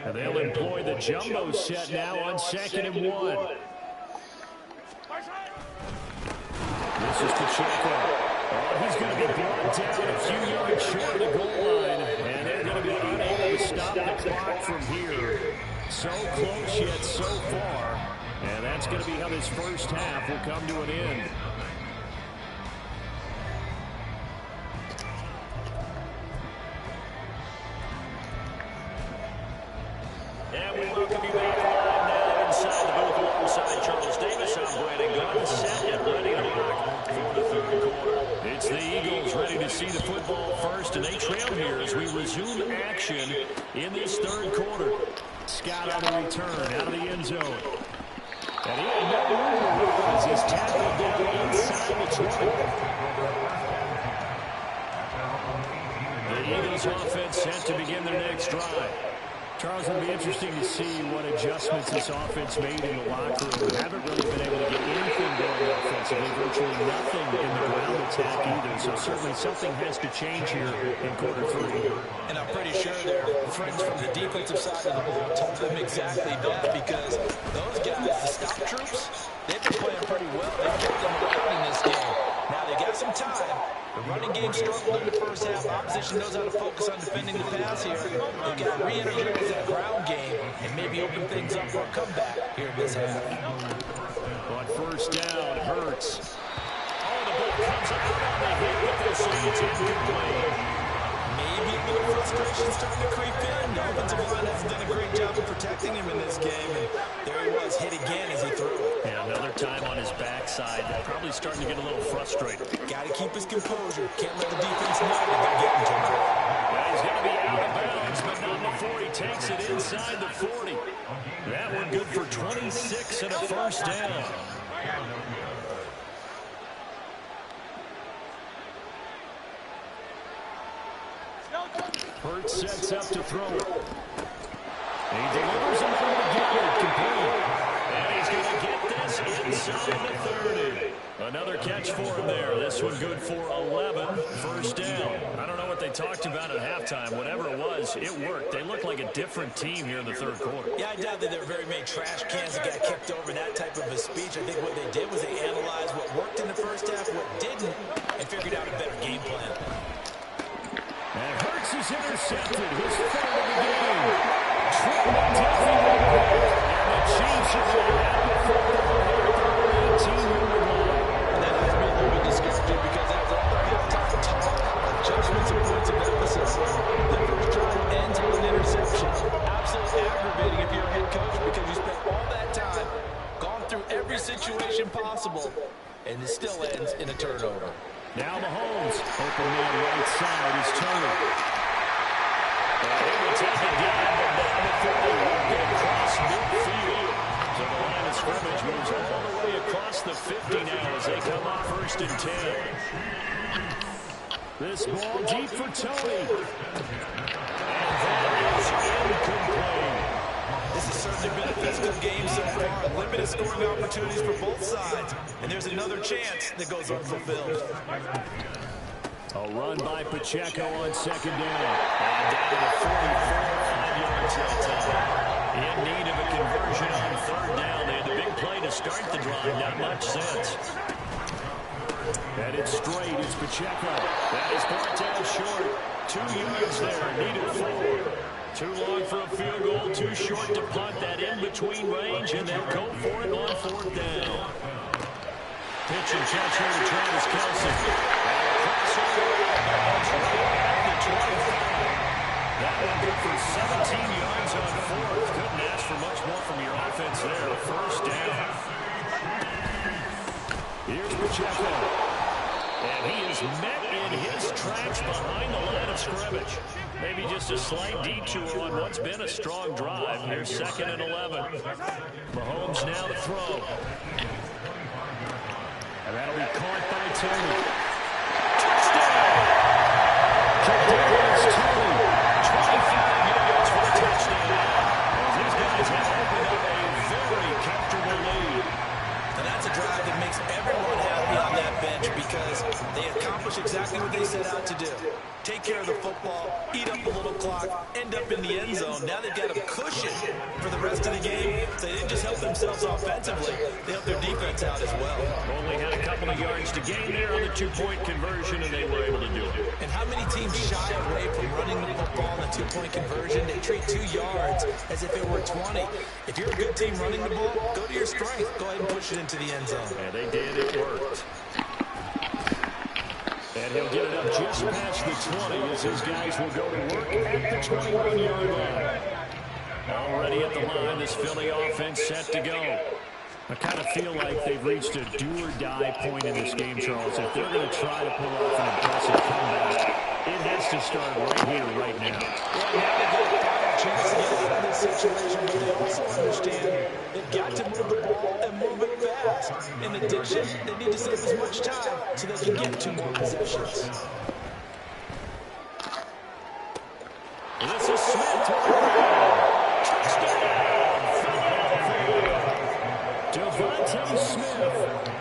And they'll employ the jumbo set now on 2nd and 1. This is Pacheco. Oh, he's going to be brought down a few yards short of the goal line, and they're going to be unable to stop the clock from here. So close yet so far, and that's going to be how this first half will come to an end. And we welcome you back live now inside the booth alongside Charles Davis. I'm Brandon Gordon, set and ready to rock for the third quarter. It's the Eagles ready to see the football first, and they trail here as we resume action in this third quarter. Scott on the return out of the end zone. And he had no room as he's tackled down inside the 20. The Eagles offense set to begin their next drive. Charles, it'll be interesting to see what adjustments this offense made in the locker room. We haven't really been able to get anything going offensively, virtually nothing in the ground attack either. So certainly something has to change here in quarter 3. And I'm pretty sure their friends from the defensive side of the ball told them exactly that, because those guys, the stop troops, they've been playing pretty well. They've kept them around in this game. Now they got some time. The running game struggled in the first half. Opposition knows how to focus on defending the pass here. They've got to re-energize that ground game and maybe open things up for a comeback here in this half. On first down, Hurts. Oh, the ball comes out on the hit, but they'll say it's incomplete. Maybe a little frustration starting to creep in. The offensive line hasn't done a great job of protecting him in this game, and there he was, hit again as he threw it. And another time on his backside, probably starting to get a little frustrated. Got to keep his composure. Can't let the defense know that they're getting to him. Well, he's going to be out of bounds, but not before he takes it inside the 40. That one good for 26 and a first down. Hurts sets up to throw it. He delivers it from the gap, complete. And he's going to get this inside the 30. Another catch for him there. This one good for 11. First down. I don't know what they talked about at halftime. Whatever it was, it worked. They look like a different team here in the third quarter. Yeah, I doubt that there were very many trash cans that got kicked over that type of a speech. I think what they did was they analyzed what worked in the first half, what didn't, and figured out a better game plan. And Hurts is intercepted. His third of the game. Triple Duffy. And the Chiefs are going to have the football here at the 18-yard line. That has me a little bit discouraged because after all the halftime talk, adjustments and points of emphasis, the first drive ends with an interception. Absolutely aggravating if you're a head coach because you spent all that time, gone through every situation possible, and it still ends in a turnover. Now Mahomes, open man right side is Turner. They will take it down, but not before they work it across midfield. So the line of scrimmage moves all the way across the 50 now as they come off for a for Tony. And that is incomplete. This has certainly been a physical game so far. Limited scoring opportunities for both sides. And there's another chance that goes unfulfilled. A run by Pacheco on second down. And down to 44 yards that time. In need of a conversion on third down. They had the big play to start the drive. Not much sense. And it's straight. It's Pacheco. That is brought down short. 2 yards there. Needed 4. Too long for a field goal. Too short to punt. That in-between range. And they'll go for it on fourth down. Pitch and catch here to Travis Kelce. That one good for 17 yards on fourth. Couldn't ask for much more from your offense there. First down. Here's Pacheco. And he is met in his tracks behind the line of scrimmage. Maybe just a slight detour on what's been a strong drive. Here's 2nd and 11. Mahomes now to throw. And that'll be caught by Tony. Touchdown! Kadarius Toney, 25 yards for the touchdown. As these guys have opened up a very comfortable lead. And that's a drive that makes everyone happy on that bench because they accomplish exactly what they set out to do. Take care of the football, eat up a little clock, end up in the end zone. Now they've got a cushion for the rest of the game. So they didn't just help themselves offensively, they helped their defense out as well. Only had a couple of yards to gain there on the 2-point conversion, and they were able to do it. And how many teams shy away from running the football on the 2-point conversion? They treat 2 yards as if it were 20. If you're a good team running the ball, go to your strength. Go ahead and push it into the end zone. Yeah, they did. It worked. And he'll get it up just past the 20 as his guys will go to work at the 21-yard line. Already at the line, this Philly offense set to go. I kind of feel like they've reached a do-or-die point in this game, Charles. If they're going to try to pull off an impressive comeback, it has to start right here, right now. Well, now they've got a final chance to get out of this situation, but they also understand they've got to move the ball and move it fast. In addition, they need to save as much time so they can get 2 more possessions. This is Smith to the ground. Touchdown, Philadelphia. Devontae Smith,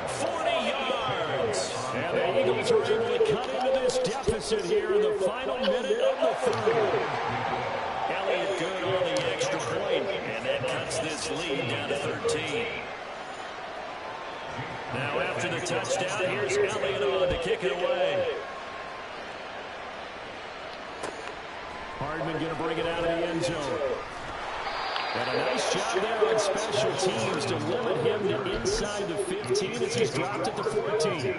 40 yards. And the Eagles are able to cut into this deficit here in the final minute of the third. Elliott good on the extra point, and that cuts this lead down to 13. Now after the touchdown, here's Elliott on to kick it away. Hardman going to bring it out of the end zone. And a nice job there on special teams to limit him to inside the 15 as he's dropped at the 14.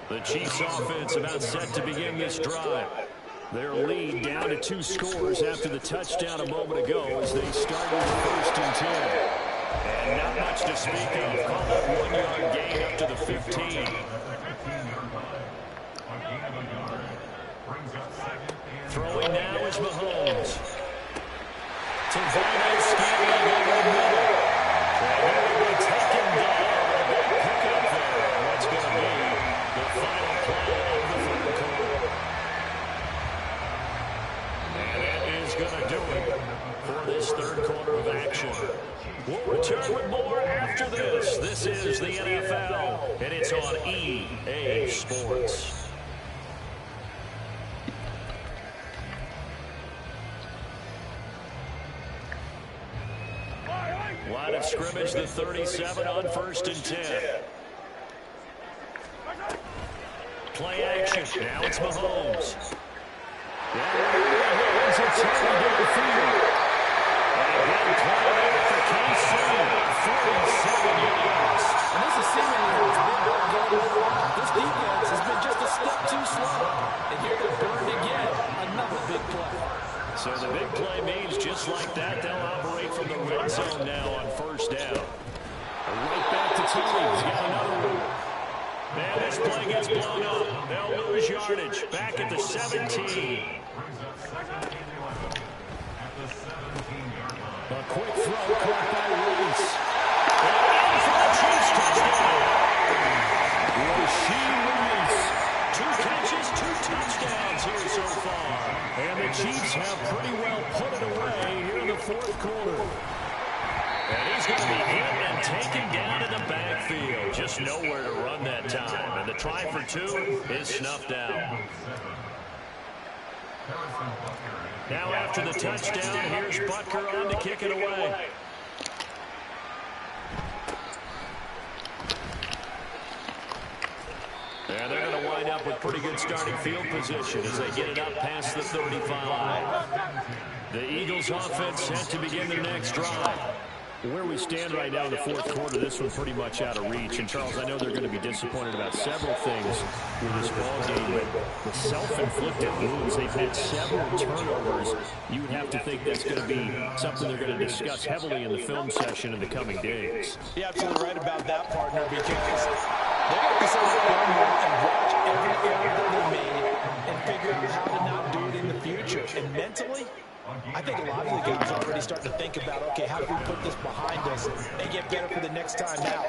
The Chiefs offense about set to begin this drive. Their lead down to 2 scores after the touchdown a moment ago as they start with the 1st and 10. And not much to speak of. Call that 1-yard gain up to the 15. Throwing now is Mahomes. Tavano scanning over the middle. And they will take him down. They'll pick up there. What's going to be the final play of the 3rd quarter. And that is going to do it for this 3rd quarter of action. We'll return with more after this. This is the NFL, and it's on EA Sports. Line of scrimmage, the 37 on 1st and 10. Play action. Now it's Mahomes. It's a turn to the field. And again, play for KC. 47 yards. And this is seemingly what's been going on. This defense has been just a step too slow. And here they're burned again. Another big play. So the big play means just like that, they'll operate from the red zone now on 1st down. Right back to Tony. He's got another one. And this play gets blown up. They'll lose yardage. Back at the 17. A quick throw caught by Reese. And in for the Chiefs touchdown. Rasheed Reese. 2 catches, 2 touchdowns here so far. And the Chiefs have pretty well put it away here in the fourth quarter. And he's going to be hit and taken down in the backfield. Just nowhere to run that time. And the try for two is snuffed out. Now after the touchdown, here's Butker on to kick it away. And they're going to wind up with pretty good starting field position as they get it up past the 35. The Eagles offense set to begin their next drive. Where we stand right now in the fourth quarter, this one's pretty much out of reach. And, Charles, I know they're going to be disappointed about several things with this ball game, but the self-inflicted wounds, they've had several turnovers. You would have to think that's going to be something they're going to discuss heavily in the film session in the coming days. You're absolutely right about that, partner, because they're going to be sitting film and watch every error that they made and figure out how to not do it in the future. And mentally, I think a lot of the guys are already starting to think about, okay, how do we put this behind us and get better for the next time out?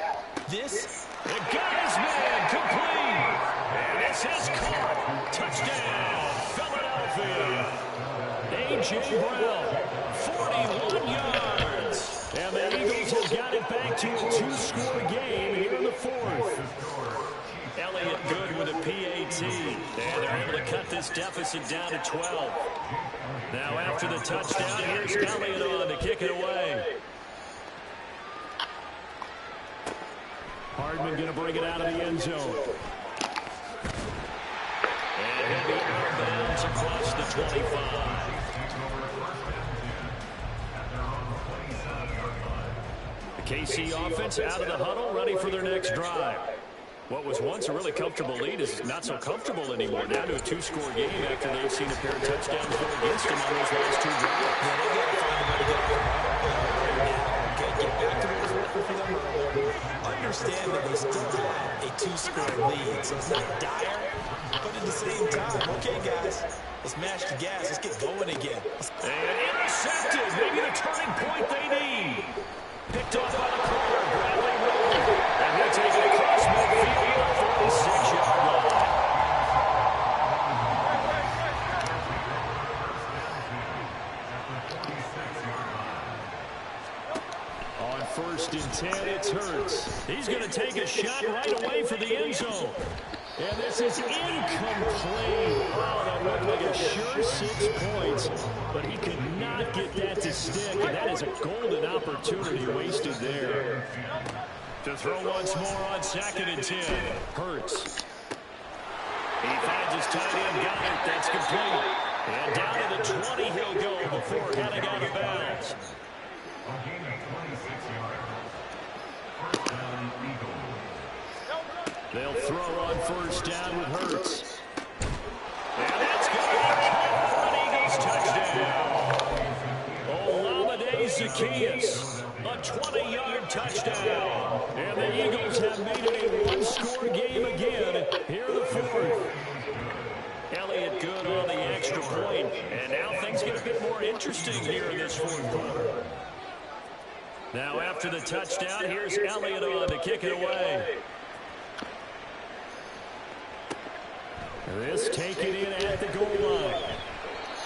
This, the guy's man complete. And this is caught. Touchdown, Philadelphia. A.J. Brown, 41 yards. And the Eagles have got it back to a two-score game here in the fourth. Elliott good with a PAT. And they're able to cut this deficit down to 12. Now after the touchdown, here's Elliott on to kick it away. Hardman going to bring it out of the end zone. And he'll be out of bounds across the 25. The KC offense out of the huddle, ready for their next drive. What was once a really comfortable lead is not so comfortable anymore. Down to a two-score game after they've seen a pair of touchdowns go against them on those last two drives. yeah, they got to find a way to get back to what was working for them earlier. Understand that they still have a two-score lead, so it's not dire. But at the same time, okay, guys, let's mash the gas. Let's get going again. And intercepted. Maybe the turning point they need. Picked off by the corner. Bradley Rowe. And he'll take it across midfield at the 46-yard line. On 1st and 10, it's Hurts. He's going to take a shot right away for the end zone. And this is incomplete. Oh, that looked like a sure 6 points, but he could not get that to stick, and that is a golden opportunity wasted there. To throw once more on 2nd and 10. Hurts. He finds his tight end, got it. That's complete. And down to the 20 he'll go before heading out of bounds. They'll throw on 1st down with Hurts. And that's going to be caught for an Eagles touchdown. Olamide Zaccheaus, a 20-yard touchdown. And the Eagles have made it a one-score game again here in the fourth. Elliott good on the extra point. And now things get a bit more interesting here in this fourth quarter. Now after the touchdown, here's Elliott on to kick it away. This taken in at the goal line.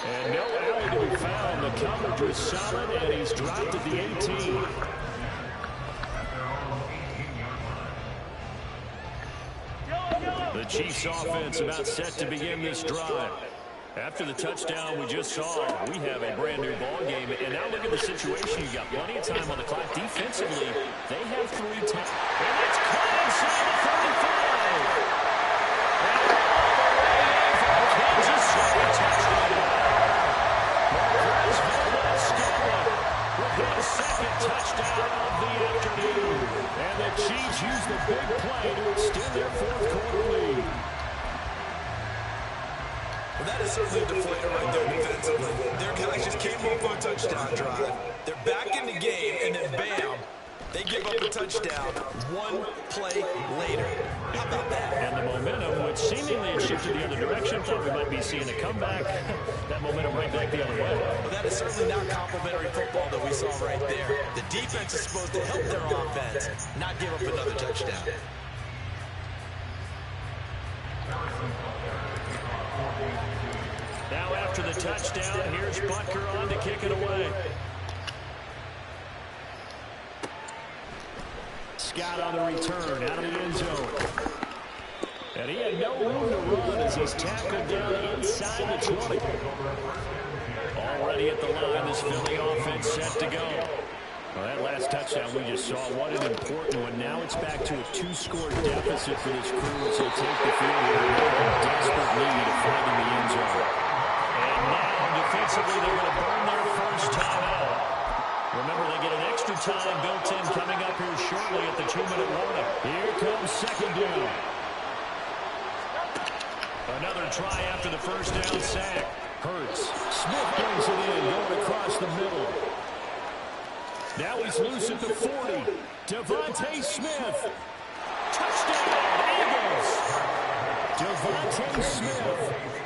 And no alley to be found. The coverage was solid, and he's dropped at the 18. The Chiefs offense about set to begin this drive. After the touchdown we just saw, we have a brand new ball game. And now look at the situation. You've got plenty of time on the clock. Defensively, they have 3 times. And it's caught inside the 35. Kansas City touchdown. Marquez Valdez-Scantling with his 2nd touchdown of the afternoon. And the Chiefs use the big play to extend their fourth quarter lead. Well, that is certainly a deflator right there defensively. Their guys just came up on a touchdown drive. They're back in the game, and then bam, they give up a touchdown 1 play later. How about that? And the momentum, which seemingly had shifted the other direction, thought we might be seeing a comeback. That momentum right back the other way. Well, that is certainly not complimentary football that we saw right there. The defense is supposed to help their offense, not give up another touchdown. touchdown. Here's Butker on to kick it away. Scott on the return out of the end zone. And he had no room to run as he's tackled down inside the 20. Already at the line, this Philly offense set to go. Well, that last touchdown we just saw, what an important one. Now it's back to a 2-score deficit for this crew as they take the field with a desperate lead of finding the end zone. And now, defensively, they're going to burn their first timeout. Remember, they get an extra time built in coming up here shortly at the 2-minute warning. Here comes second down. Another try after the first down sack. Hurts. Smith brings it in, going across the middle. Now he's loose at the 40. Devontae Smith. Touchdown, Eagles. Devontae Smith.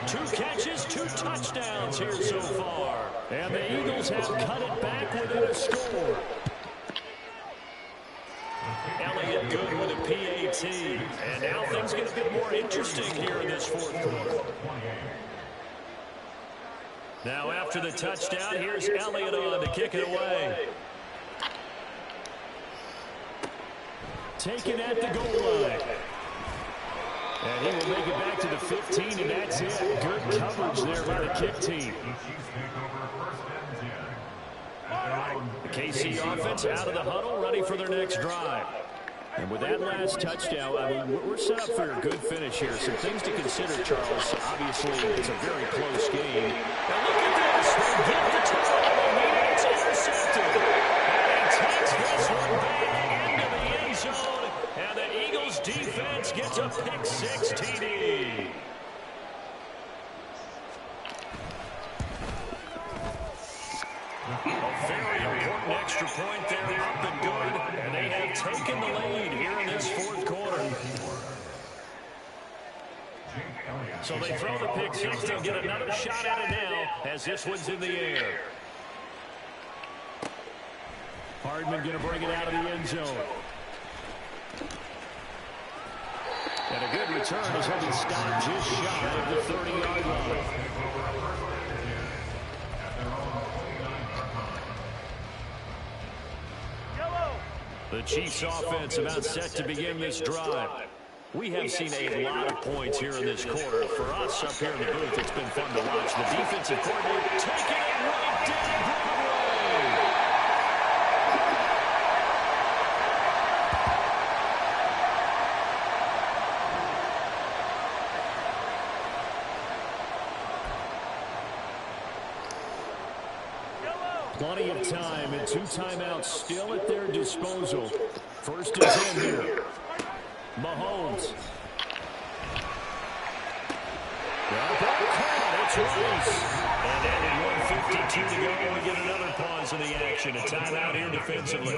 2 catches, 2 touchdowns here so far. And the Eagles have cut it back within a score. Elliott good with a PAT. And now things get a bit more interesting here in this fourth quarter. Now after the touchdown, here's Elliott on to kick it away. Taken at the goal line. And he will make it back to the 15, and that's it. Good coverage there by the kick team. The KC offense out of the huddle, ready for their next drive. And with that last touchdown, I mean, we're set up for a good finish here. Some things to consider, Charles. Obviously, it's a very close game. And look at this. They get the touchdown. It's intercepted. And he takes this one back into the end zone. And the Eagles defense gets a pick-6 TD. A very important extra point there, up and good. And they have taken the lead here in this fourth quarter. So they throw the pick-6. They'll get another shot at it now as this one's in the air. Hardman going to bring it out of the end zone. And a good return as he'll be stopped just shy of the 30-yard line. The Chiefs offense about set to begin this drive. We have seen a lot of points here in this quarter. For us up here in the booth, it's been fun to watch. The defensive coordinator taking it right down Broadway. Plenty of time and 2 timeouts still at their disposal. First is in here. Mahomes. It's Rice. And adding 1:52 to go, and we get another pause in the action. A timeout here defensively.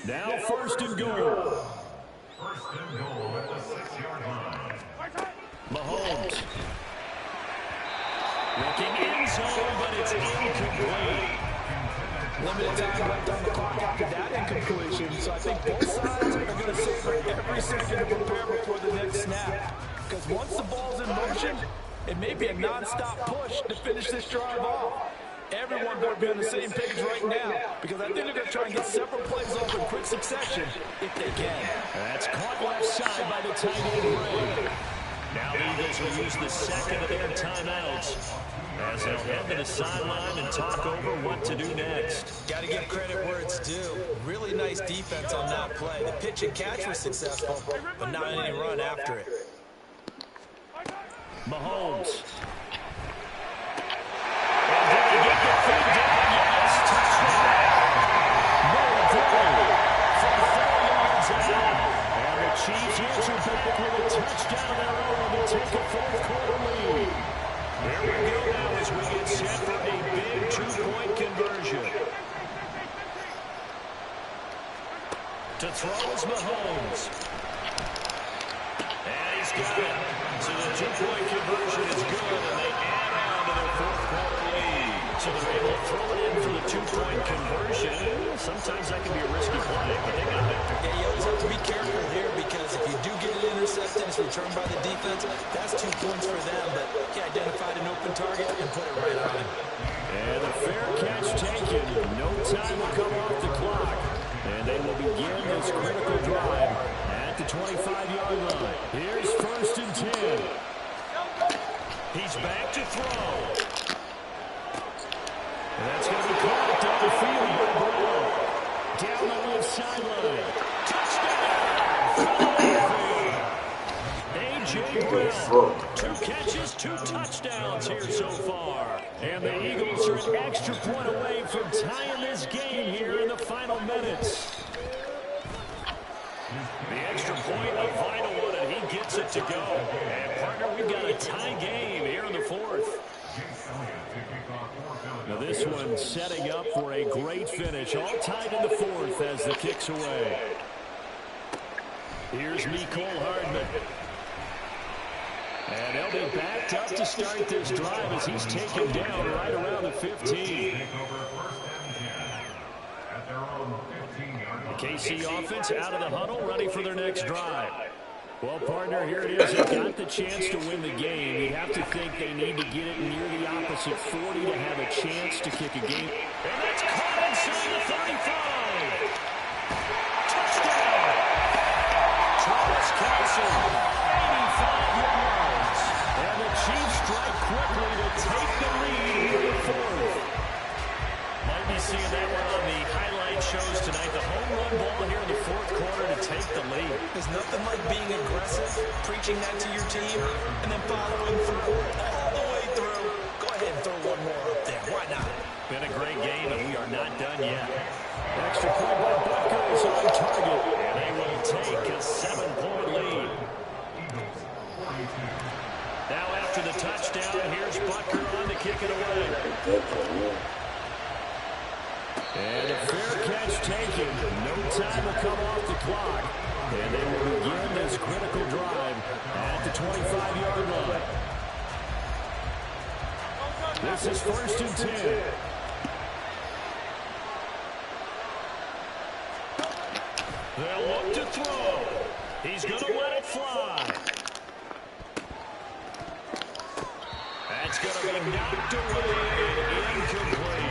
Now first and goal. First and goal at the 6-yard line. Mahomes. Looking in zone, but it's incomplete. Limited time left on the clock after that incompletion, so I think both sides are going to savor every second to prepare before the next snap. Because once the ball's in motion, it may be a non-stop push to finish this drive off. Everyone better be on the same page right now, because I think they're going to try and get several plays off in quick succession if they can. That's caught left side by the tight end Ray. Now the Eagles will use the second of their timeouts as they'll head to the sideline and talk over what to do next. Got to give credit where it's due. Really nice defense on that play. The pitch and catch was successful, but not any run after it. Mahomes. And did he get the thing down? Yes, touchdown. No delay from 4 yards out. And the Chiefs answer back with a touchdown of their own to take a fourth quarter lead. There we go now as we get set for a big 2-point conversion. To throw is Mahomes. And he's got it. So the 2-point conversion is good, and they add on to their fourth quarter lead. So they're able to throw it in for the two-point conversion. Sometimes that can be a risky play, but they got it. Yeah, you always have to be careful here because if you do get an interception, it's returned by the defense. That's 2 points for them, but he identified an open target and put it right on him. And a fair catch taken. No time will come off the clock. And they will begin this critical drive at the 25-yard line. Here's 1st and 10. He's back to throw. And that's going to be caught down the field by Brown. Down the left sideline. Touchdown! A.J. Brown. 2 catches, 2 touchdowns here so far. And the Eagles are an extra point away from tying this game here in the final minutes. The extra point, a vital one, and he gets it to go. And, partner, we've got a tie game here in the 4th. Now this one setting up for a great finish. All tied in the 4th as the kick's away. Here's Mecole Hardman. And they'll be backed up to start this drive as he's taken down right around the 15. The KC offense out of the huddle, ready for their next drive. Well, partner, here it is. They got the chance to win the game. You have to think they need to get it near the opposite 40 to have a chance to kick a game. And that's caught inside the 35. Touchdown! Travis Kelce, 85 yards. And the Chiefs strike quickly to take the lead in the 4th. Might be seeing that one on the highlight shows tonight. The home run ball here in the 4th quarter to take the lead. There's nothing like being aggressive, preaching that to your team, and then following through all the way through. Go ahead and throw one more up there. Why not? Been a great game, and we are not done yet. Extra point by Butker is on target, and they will take a 7-point lead. Now after the touchdown, here's Butker on to kick it away. And a fair catch taken. No time will come off the clock. And they will begin this critical drive at the 25-yard line. This is 1st and 10. They'll look to throw. He's going to let it fly. That's going to be knocked away and incomplete.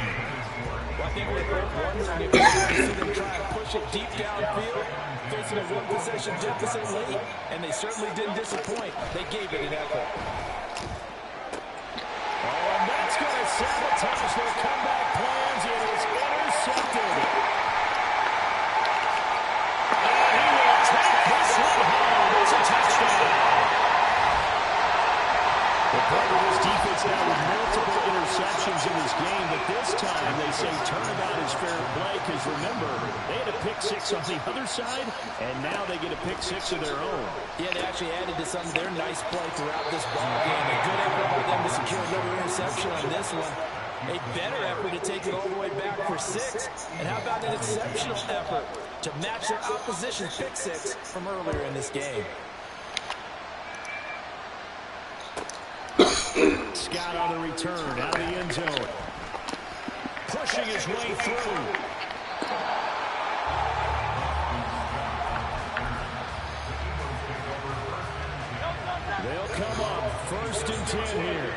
I think we're both wondering if we're going to see them try and push it deep downfield, facing a 1-possession deficit late, and they certainly didn't disappoint. They gave it an effort. Oh, and that's going to sabotage their comeback plans. It is intercepted. And he will take this one home. It's a touchdown. The part of this defense now with multiple interceptions in this game, but this time they say turnabout is fair play because remember, they had a pick 6 on the other side, and now they get a pick 6 of their own. Yeah, they actually added to some of their nice play throughout this ball game. A good effort by them to secure another interception on this one. A better effort to take it all the way back for 6. And how about an exceptional effort to match their opposition's pick 6 from earlier in this game. Scott on the return, out of the end zone. Pushing his way through. They'll come up, 1st and 10 here.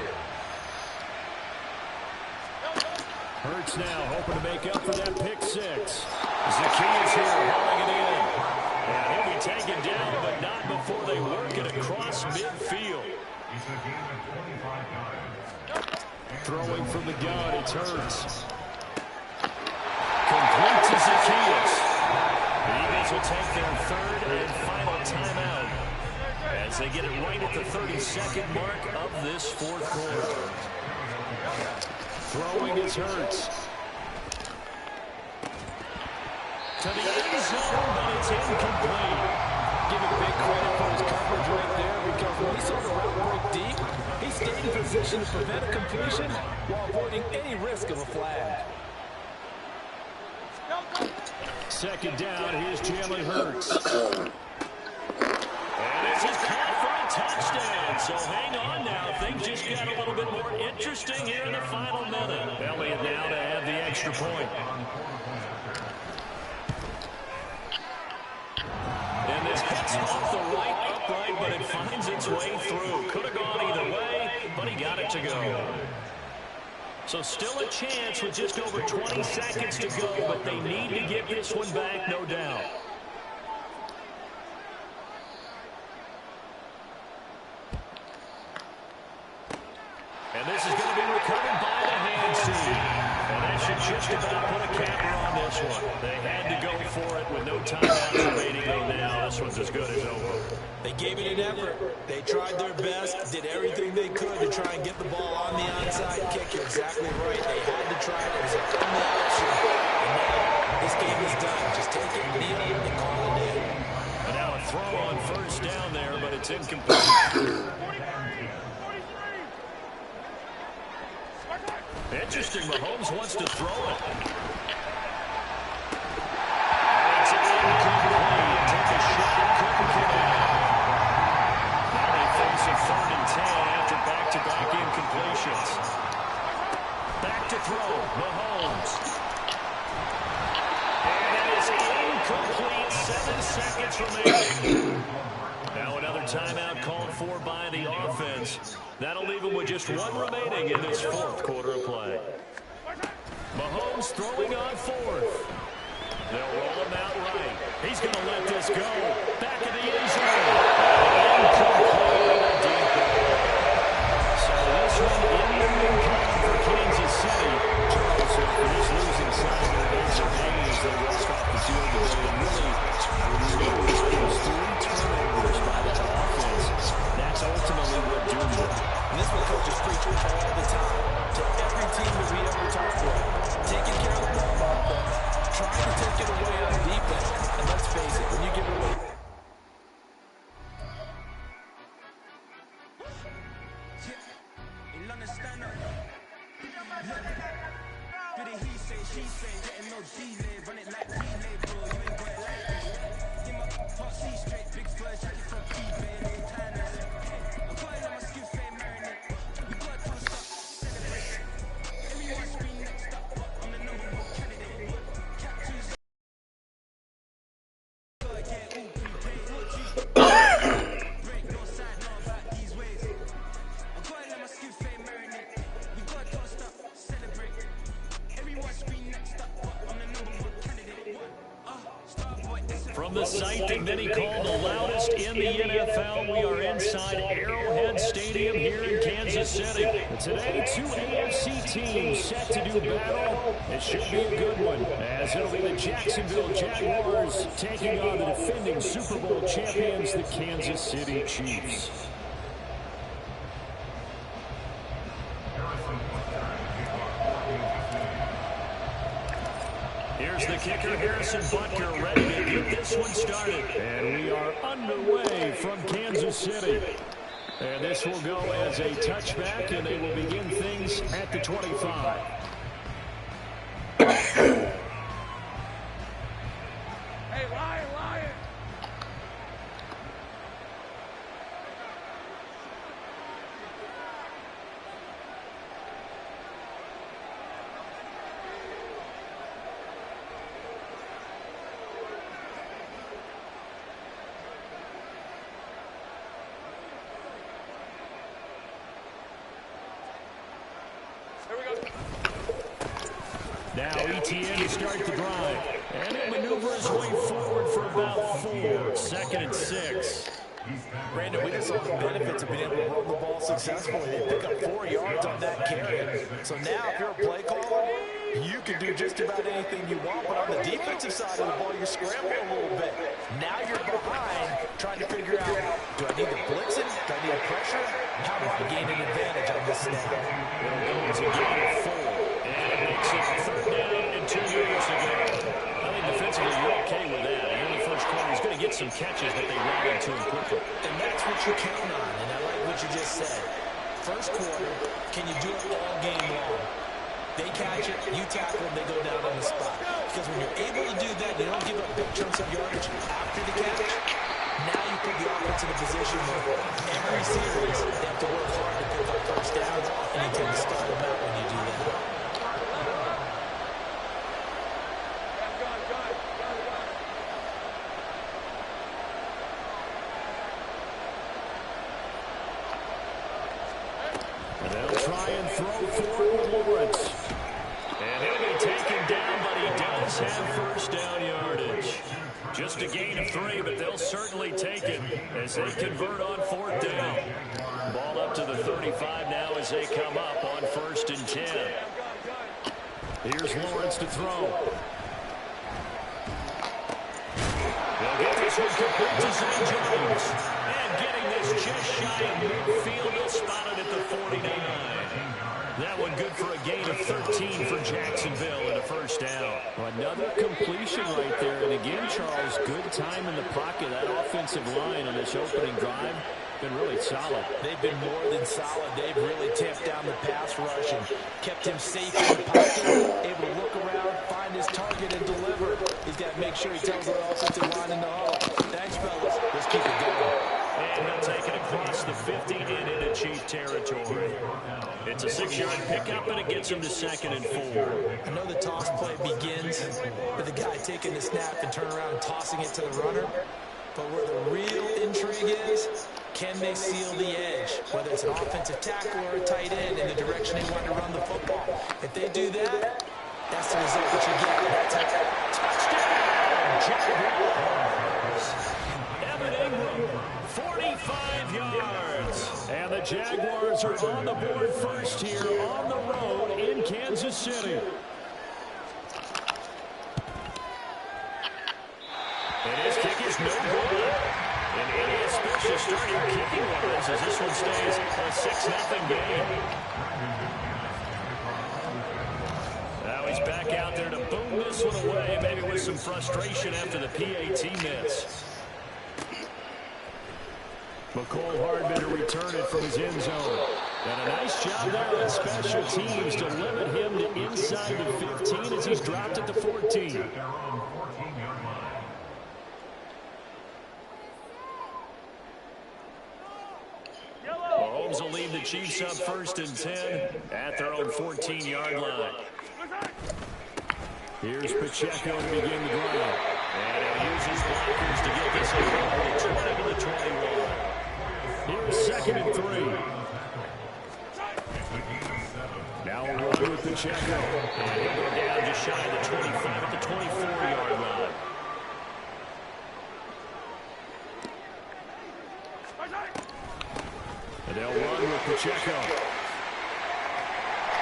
Hurts now, hoping to make up for that pick 6. Zacchaeus here, hauling it in. And he'll be taken down, but not before they work it across midfield. Throwing from the gun, it's Hurts. Complete to Zacchaeus. The Eagles will take their 3rd and final timeout as they get it right at the 32nd mark of this 4th quarter. Throwing is Hurts. To the end zone, but it's incomplete. Give him big credit for his coverage right there because when he saw the route break deep, he stayed in position to prevent a completion while avoiding any risk of a flag. 2nd down, here's Jalen Hurts. And this is caught for a touchdown. So hang on now. Things just got a little bit more interesting here in the final minute. Elliott now to have the extra point. And this hits off the right upright, but it finds its way through. Could have gone either way, but he got it to go. So still a chance with just over 20 seconds to go, but they need to get this one back, no doubt. And this is going to be recovered by the hand team. And that should just about put a capper on this one. They had to go for it with no timeouts remaining, though now this one's as good as over. They gave it an effort. They tried their best, did everything they could to try and get the ball on the onside kick. You're exactly right. They had to try it. It was their only option. And now this game is done. Just take it, kneel it, and call it in. And now a throw on first down there, but it's incomplete. Interesting, Mahomes wants to throw it. It's incomplete. Take a shot, couldn't get it. Now they face a 3rd and 10 after back-to-back incompletions. Back to throw, Mahomes. And it is incomplete, 7 seconds remaining. Now another timeout called for by the offense. That'll leave him with just 1 remaining in this 4th quarter of play. Mahomes throwing on 4th. They'll roll him out right. He's going to let this go. Back in the end zone. Incomplete. Deep. So this one incomplete for Kansas City. Charles, for this losing side of the Denver Days, they walk off the field today and really those 3 turnovers by that offense. That's ultimately what doomed it. And this is what coaches preach all the time to every team that we ever talk with. Taking care of the ball on offense, trying to take it away on defense. And let's face it, when you give it away. From the site that many call the loudest in the NFL, we are inside Arrowhead Stadium here in Kansas City. And today, 2 AFC teams set to do battle. It should be a good one, as it'll be the Jacksonville Jaguars taking on the defending Super Bowl champions, the Kansas City Chiefs. Here's the kicker, Harrison Butker, ready to get this one started. And we are underway from Kansas City. And this will go as a touchback, and they will begin things at the 25. Hey, Lion! Now ETN to start the drive. And he'll maneuver his way forward for about 4. 2nd and 6. Brandon, we just saw the benefits of being able to run the ball successfully. They pick up 4 yards on that carry. So now if you're a play caller, you can do just about anything you want. But on the defensive side of the ball, you're scrambling a little bit. Now you're behind, trying to figure out, do I need to blitz it? Do I need to pressure? How do I gain an advantage on this snap? It'll go to gain of 4. And it makes it 3rd down and 2 yards to go. I think defensively you're okay with that. In the first quarter, he's going to get some catches, but they run into him quickly. And that's what you count on, and I like what you just said. First quarter, can you do it all game long? They catch it, you tackle them, they go down on the spot. Because when you're able to do that, you don't give up big chunks of yardage after the catch. Now you put the offense in a position where every series they have to work hard to pick up first downs, and you tend to stall them out when you do that. And they'll try and throw for it with Lawrence. And he'll be taken down, but he does have first down yardage. Just a gain of 3, but they'll certainly take it as they convert on 4th down. Ball up to the 35 now as they come up on 1st and 10. Here's Lawrence to throw. They'll get this one complete to St. Jones. And getting this just shy of midfield, he'll spot it at the 49. That one good for a gain of 13 for Jacksonville and a first down. Well, another completion right there. And again, Charles, good time in the pocket. That offensive line on this opening drive been really solid. They've been more than solid. They've really tamped down the pass rush and kept him safe in the pocket, able to look around, find his target, and deliver. He's got to make sure he tells the offensive line in the huddle, thanks, fellas. Let's keep it going. And he'll take it across the 50 and into Chief territory. It's a 6-yard pickup, and it gets him to 2nd and 4. I know the toss play begins with the guy taking the snap and turning around and tossing it to the runner. But where the real intrigue is, can they seal the edge? Whether it's an offensive tackle or a tight end in the direction they want to run the football. If they do that, that's the result that you get. That's Evan Ingram, 45 yards. And the Jaguars are on the board first here on the road in Kansas City. And his kick is no good. And any special starting kicking wise as this one stays a 6-0 game. Now he's back out there to boom this one away, maybe with some frustration after the PAT miss. McCole Hardman to return it from his end zone. And a nice job there on special teams to limit him to inside the 15 as he's dropped at the 14. Mahomes will lead the Chiefs up 1st and 10 at their own 14-yard line. Here's Pacheco to begin the drive. And he'll use his blockers to get this over the 20 to the 21. Here's 2nd and 3. Now we'll run with Pacheco. And he'll go down just shy of the 25 at the 24-yard line. And they'll run with Pacheco.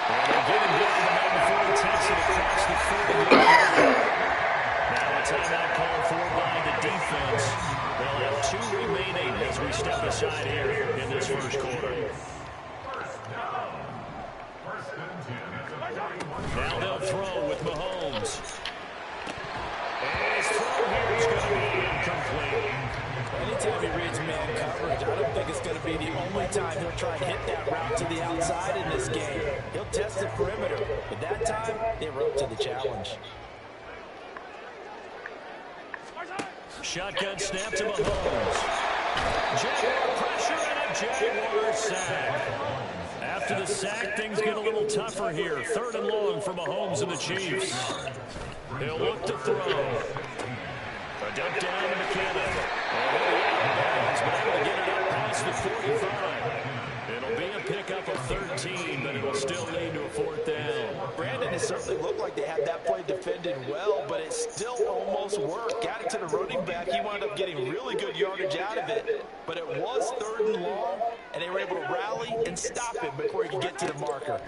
And they'll get him down the man before he takes it across the 40-yard line. Now a timeout called for by the defense. They'll have 2 remaining as we step aside here in this first quarter. Now they'll throw with Mahomes. And his throw here is going to be incomplete. Anytime he reads man coverage, I don't think it's going to be the only time he'll try and hit that route to the outside in this game. He'll test the perimeter, but that time, they were up to the challenge. Shotgun snap to Mahomes. Jaguar pressure and a Jaguar sack. After the sack, things get a little tougher here. 3rd and long for Mahomes and the Chiefs. He'll look to throw. A dump down to McKinnon. He's been able to get it up past the 45. It'll be a pickup of 13, but it'll still lead to a 4th down. Brandon, it certainly looked like they had that play defended well, but it still almost worked. Got it to the running back. He wound up getting really good yardage out of it. But it was 3rd and long, and they were able to rally and stop him before he could get to the marker.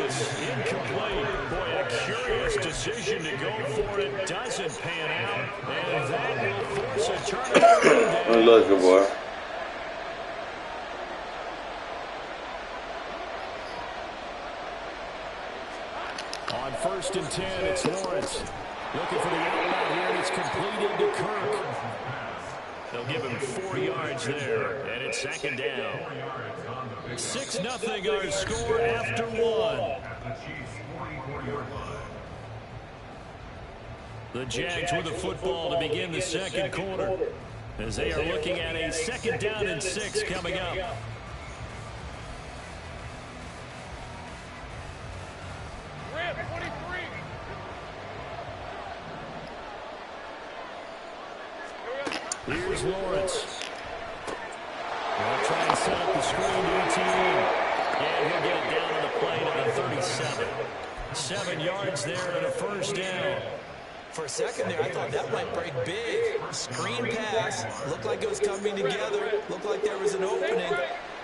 Incomplete. Boy, a curious decision to go for it. Doesn't pan out. And that will force a turnover. Unlucky, boy. On 1st and 10, it's Lawrence. Looking for the outlet here, and it's completed to Kirk. They'll give him 4 yards there, and it's 2nd down. 6-0 our score after 1. The Jags with the football to begin the second quarter, as they are looking at a 2nd down and 6 coming up. Here's Lawrence. They'll try and set up the screen to ETN. And he'll get it down to the play to the 37. 7 yards there and a 1st down. For a second there, I thought that might break big. Screen pass. Looked like it was coming together. Looked like there was an opening.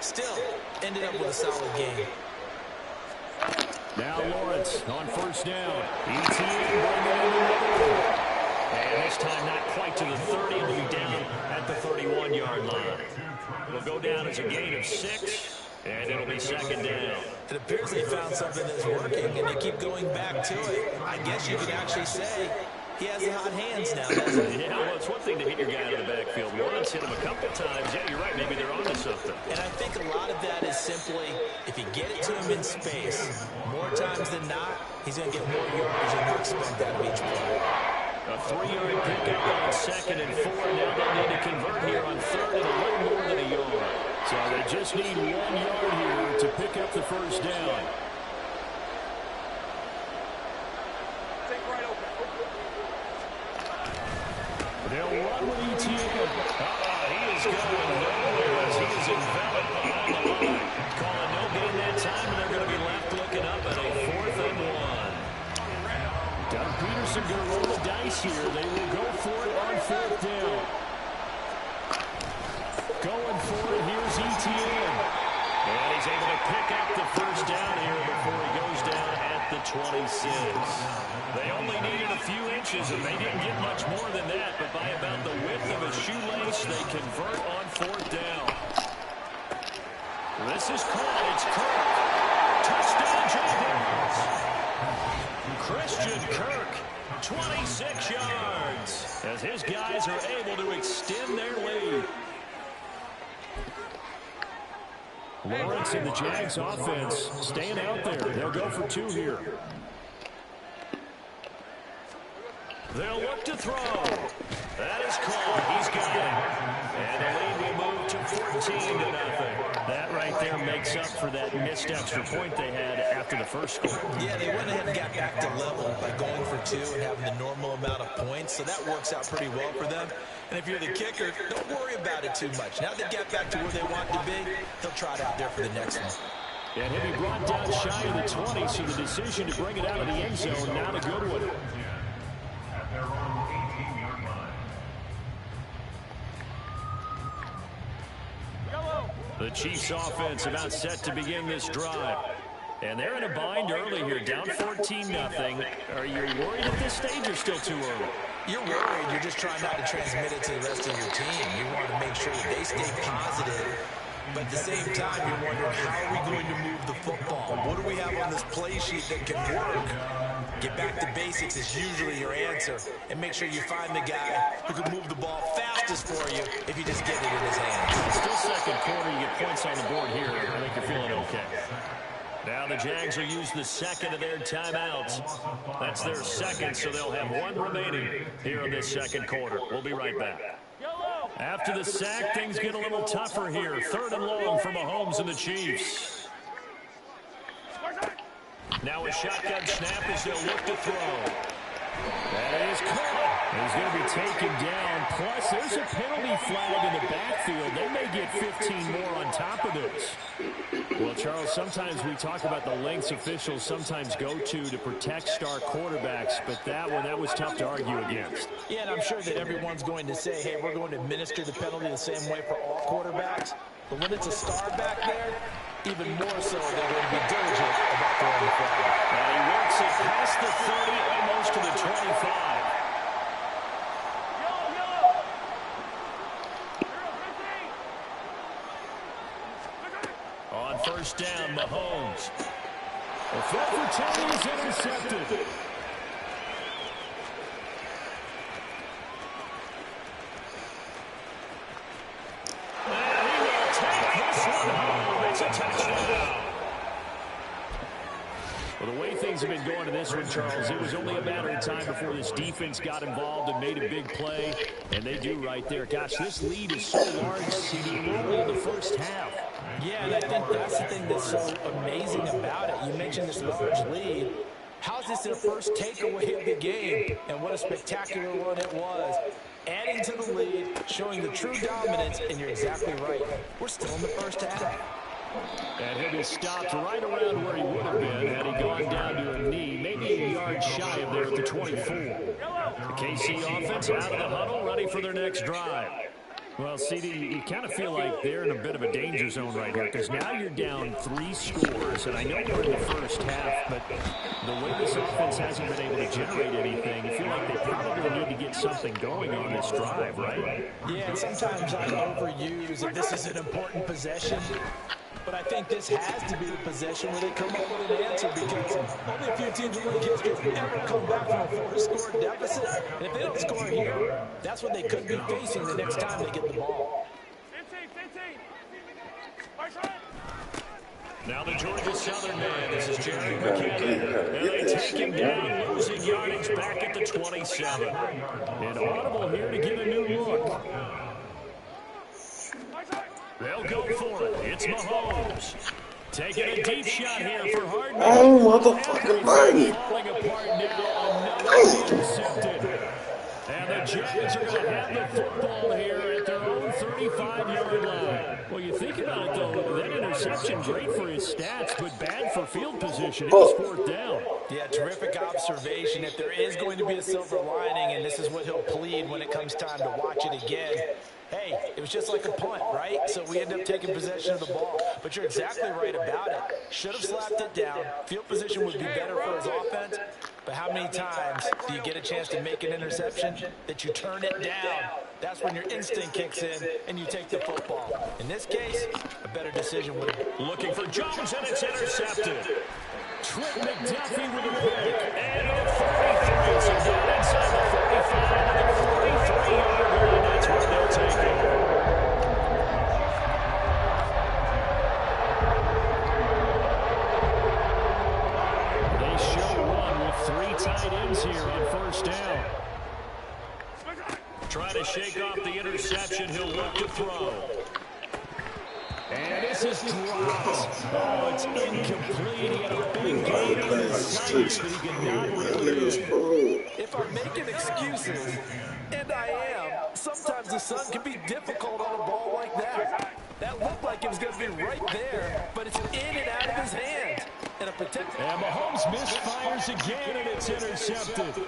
Still, ended up with a solid game. Now Lawrence on 1st down. ETN bringing in another one. And this time not quite to the 30. It'll be down at the 31-yard line. It'll go down as a gain of 6. And it'll be 2nd down. It appears they found something that's working, and they keep going back to it. I guess you could actually say he has the hot hands now, doesn't he? Yeah, well, it's one thing to hit your guy out of the backfield. Lawrence hit him a couple times. Yeah, you're right. Maybe they're onto something. And I think a lot of that is simply, if you get it to him in space, more times than not, he's going to get more yards than you expect out of each play. A 3-yard pickup on 2nd and 4. Now they'll need to convert here on 3rd and a little more than a yard. So they just need 1 yard here to pick up the 1st down. They'll run with ETN. He is going nowhere as he is enveloped behind the line. Calling no gain that time, and they're going to be left looking up at a 4th and 1. Doug Peterson going to roll the dice here. They will go for it on 4th down. Going for it, here's ETN. And he's able to pick up the 1st down here before he goes down at the 26. They only needed a few inches, and they didn't get much more than that, but by about the width of a shoelace, they convert on 4th down. This is caught. It's Kirk. Touchdown, Jaguars. Christian Kirk, 26 yards, as his guys are able to extend their lead. Lawrence and the Jags offense staying out there. They'll go for 2 here. They'll look to throw. That is caught. He's got it. And the lead will move to 14-0. That right there makes up for that missed extra point they had after the first score. Yeah, they went ahead and got back to level by going for 2 and having the normal amount of points. So that works out pretty well for them. And if you're the kicker, don't worry about it too much. Now they get back to where they want to be, they'll try it out there for the next one. And he'll be brought down shy of the 20, so the decision to bring it out of the end zone, not a good one. The Chiefs offense about set to begin this drive. And they're in a bind early here, down 14-0. Are you worried at this stage or still too early? You're worried. You're just trying not to transmit it to the rest of your team. You want to make sure that they stay positive. But at the same time, you're wondering, how are we going to move the football? What do we have on this play sheet that can work? Get back to basics is usually your answer. And make sure you find the guy who can move the ball fastest for you if you just get it in his hands. Still second quarter, you get points on the board here. I think you're feeling okay. Now the Jags will use the 2nd of their timeouts. That's their 2nd, so they'll have 1 remaining here in this 2nd quarter. We'll be right back. After the sack, things get a little tougher here. 3rd and long for Mahomes and the Chiefs. Now a shotgun snap as they'll look to throw. That is caught. He's going to be taken down. Plus, there's a penalty flag in the backfield. They may get 15 more on top of this. Well, Charles, sometimes we talk about the lengths officials sometimes go to protect star quarterbacks, but that one, that was tough to argue against. Yeah, and I'm sure that everyone's going to say, hey, we're going to administer the penalty the same way for all quarterbacks. But when it's a star back there, even more so, they're going to be diligent about throwing the flag. And he works it past the 30, almost to the 25. On 1st down, Mahomes. The throw for 10 is intercepted. And he will take this one home. It's a touchdown. Well, the way things things have been going to this one, Charles, it was only a matter of time before this defense got involved and made a big play, and they do right there. Gosh, this lead is so large, CD. We're only in the first half. Yeah, and I think that's the thing that's so amazing about it. You mentioned this large lead. How's this their first takeaway of the game? And what a spectacular one it was. Adding to the lead, showing the true dominance, and you're exactly right. We're still in the first half. And he'll be stopped right around where he would have been had he gone down to a knee, maybe a yard shy of there at the 24. The KC offense out of the huddle, ready for their next drive. Well, CD, you kind of feel like they're in a bit of a danger zone right here because now you're down 3 scores, and I know we're in the first half, but the way this offense hasn't been able to generate anything, you feel like they probably need to get something going on this drive, right? Yeah, and sometimes I overuse if this is an important possession. But I think this has to be the possession where they come up with an answer because only a few teams in league history have ever come back from a 4-score deficit. And if they don't score here, that's what they could be facing the next time they get the ball. 15. Now the Georgia Southern man, this is Jerry McKinnon. And they take him down, losing yardage back at the 27. And audible here to get a new look. They'll go for it. It's Mahomes. Taking a deep shot here for Hardman. Oh, motherfucking thing. Falling apart now. Another intercepted. And the Jags are going to have the football here at their own 35-yard line. Well, you think about it, though. That interception, great for his stats, but bad for field position. It was 4th down. Yeah, terrific observation. If there is going to be a silver lining, and this is what he'll plead when it comes time to watch it again, hey, it was just like a punt, right? So we end up taking possession of the ball. But you're exactly right about it. Should have slapped it down. Field position would be better for his offense. But how many times do you get a chance to make an interception that you turn it down? That's when your instinct kicks in and you take the football. In this case, a better decision would have been. Looking for Jones, and it's intercepted. Trent McDuffie with a pick. And at 43, so down inside the 45 to the 43-yard line. That's where they'll take it. They show one with 3 tight ends here on 1st down. Trying to shake off the interception. He'll look to throw. And this is dropped. Oh, it's incomplete. He had a big gain on his sights, but he could not release. If I'm making excuses, and I am, sometimes the sun can be difficult on a ball like that. That looked like it was going to be right there, but it's in and out of his hands. And Mahomes misfires again, and it's intercepted.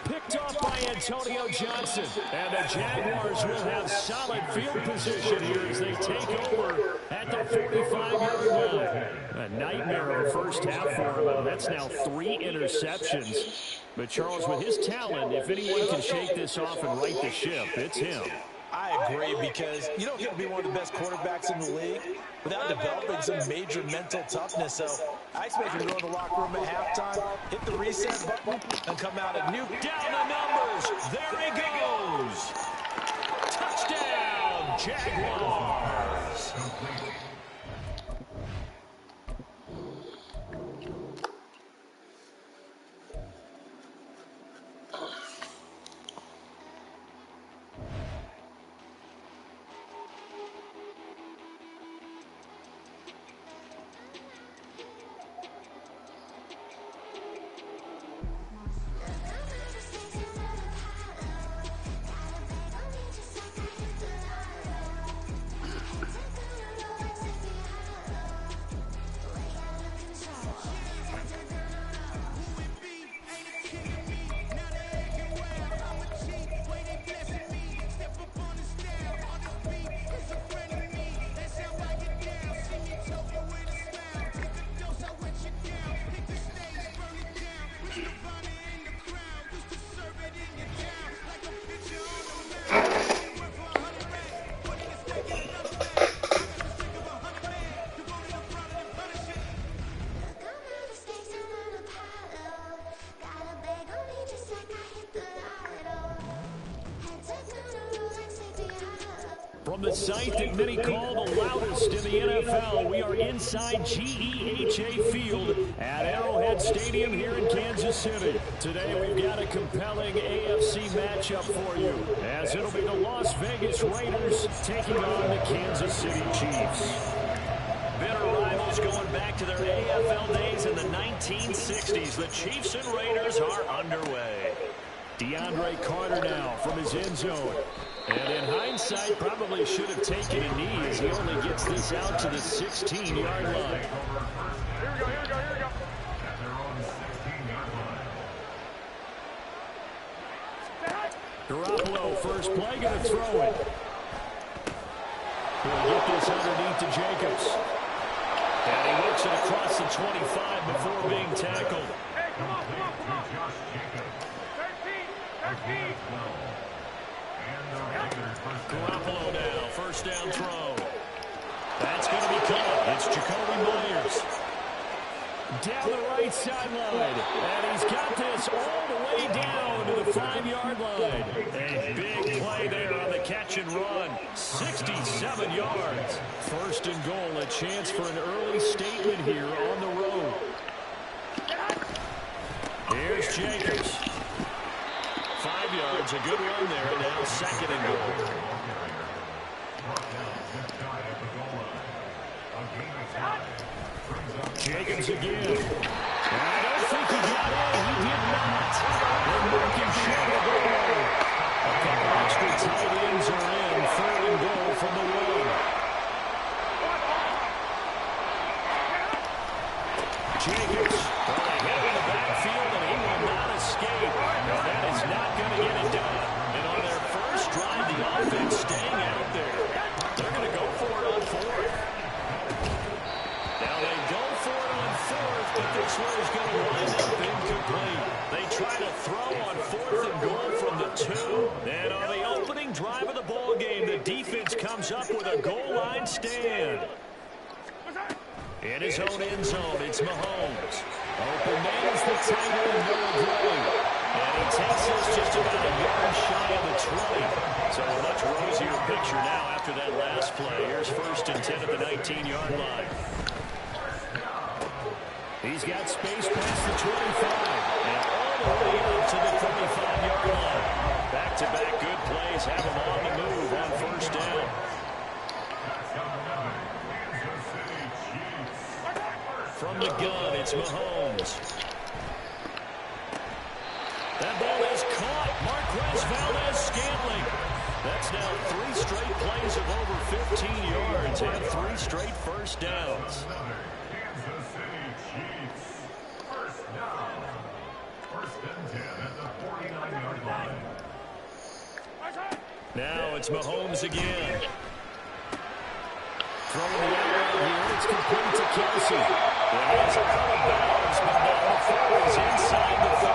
Picked off by Antonio Johnson. And the Jaguars will have solid field position here as they take over at the 45-yard line. A nightmare of a first half for him, and that's now 3 interceptions. But Charles, with his talent, if anyone can shake this off and right the ship, it's him. I agree, because you don't get to be one of the best quarterbacks in the league without developing some major mental toughness. So I expect him to go in the locker room at halftime, hit the reset button, and come out and nuke down the numbers. There he goes. Touchdown, Jaguars. From the site that many call the loudest in the NFL, we are inside GEHA Field at Arrowhead Stadium here in Kansas City. Today we've got a compelling AFC matchup for you, as it'll be the Las Vegas Raiders taking on the Kansas City Chiefs. Bitter rivals going back to their AFL days in the 1960s. The Chiefs and Raiders are underway. DeAndre Carter now from his end zone. And in hindsight, probably should have taken a knee as he only gets this out to the 16-yard line. Garoppolo, first play, going to throw it. He'll get this underneath to Jacobs. And he works it across the 25 before being tackled. Hey, come on, come on, come on. 13. Garoppolo now, first down throw. That's going to be caught. It's Jacoby Myers. Down the right sideline. And he's got this all the way down to the 5-yard line. A big play there on the catch and run. 67 yards. First and goal, a chance for an early statement here on the road. Here's Jacobs. 5 yards, a good run there, and now second and goal. Jacobs again. I don't think he got in. He did not. They're marking short of goal. A couple extra tight ends are in. Third and goal from the one. Jacobs. Well, they hit him in the backfield, and he will not escape. No, that is not going to get it done. And on their first drive, the offense staying out there. They're going to go for it on fourth. Now they go for it on fourth, but this one is going to wind up incomplete. They try to throw on fourth and goal from the 2. And on the opening drive of the ball game, the defense comes up with a goal line stand. In his own end zone, it's Mahomes. Open man is the tight end, Noah Gray. And he takes us just about a yard shy of the 20. So a much rosier picture now after that last play. Here's first and 10 at the 19-yard line. He's got space past the 25. And all the way up to the 35-yard line. Back-to-back good plays have him on the move on first down. From the gun, it's Mahomes. That ball is caught. Marquez Valdez-Scantling. That's now 3 straight plays of over 15 yards and 3 straight first downs. Kansas City Chiefs. First down. First and 10 at the 49-yard line. Now it's Mahomes again. Throwing the arrow here. It's complete to Kelsey. It is out of bounds, but now the throw is inside the 30.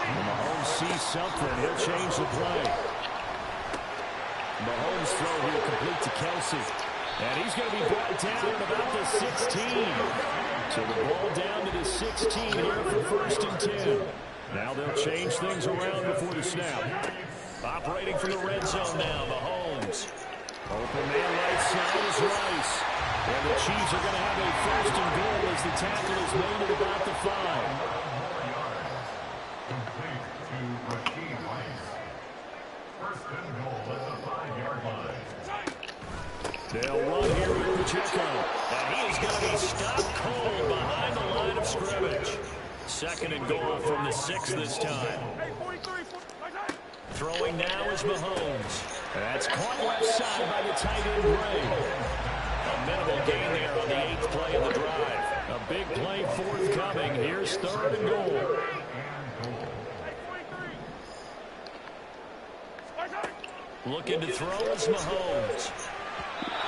And Mahomes sees something. He'll change the play. Mahomes throw here complete to Kelsey. And he's going to be brought down at about the 16. So the ball down to the 16 here for first and 10. Now they'll change things around before the snap. Operating from the red zone now, Mahomes. Open man right side is Rice. And the Chiefs are going to have a first and goal as the tackle is made at about the 5. Complete to Rasheed Rice. First and goal at the 5-yard line. They'll run here with Pacheco. And he is going to be stopped cold behind the line of scrimmage. Second and goal from the 6 this time. Throwing now is Mahomes. That's caught left side by the tight end, Gray. A minimal gain there on the 8th play of the drive. A big play forthcoming. Here's third and goal. Looking to throw is Mahomes.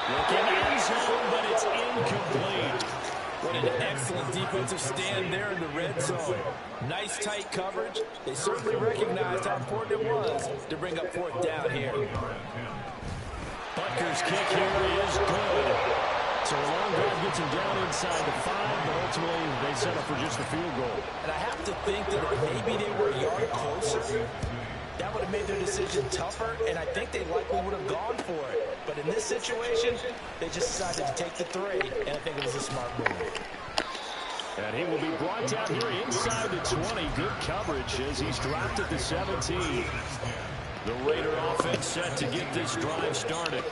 Looking end zone, but it's incomplete. What an excellent defensive stand there in the red zone. Nice tight coverage. They certainly recognized how important it was to bring up fourth down here. Butker's kick here is good. So a long drive gets him down inside the 5, but ultimately they settle for just a field goal. And I have to think that if maybe they were a yard closer, that would have made their decision tougher, and I think they likely would have gone for it. But in this situation, they just decided to take the 3, and I think it was a smart move. And he will be brought down here inside the 20. Good coverage as he's dropped at the 17. The Raider offense set to get this drive started.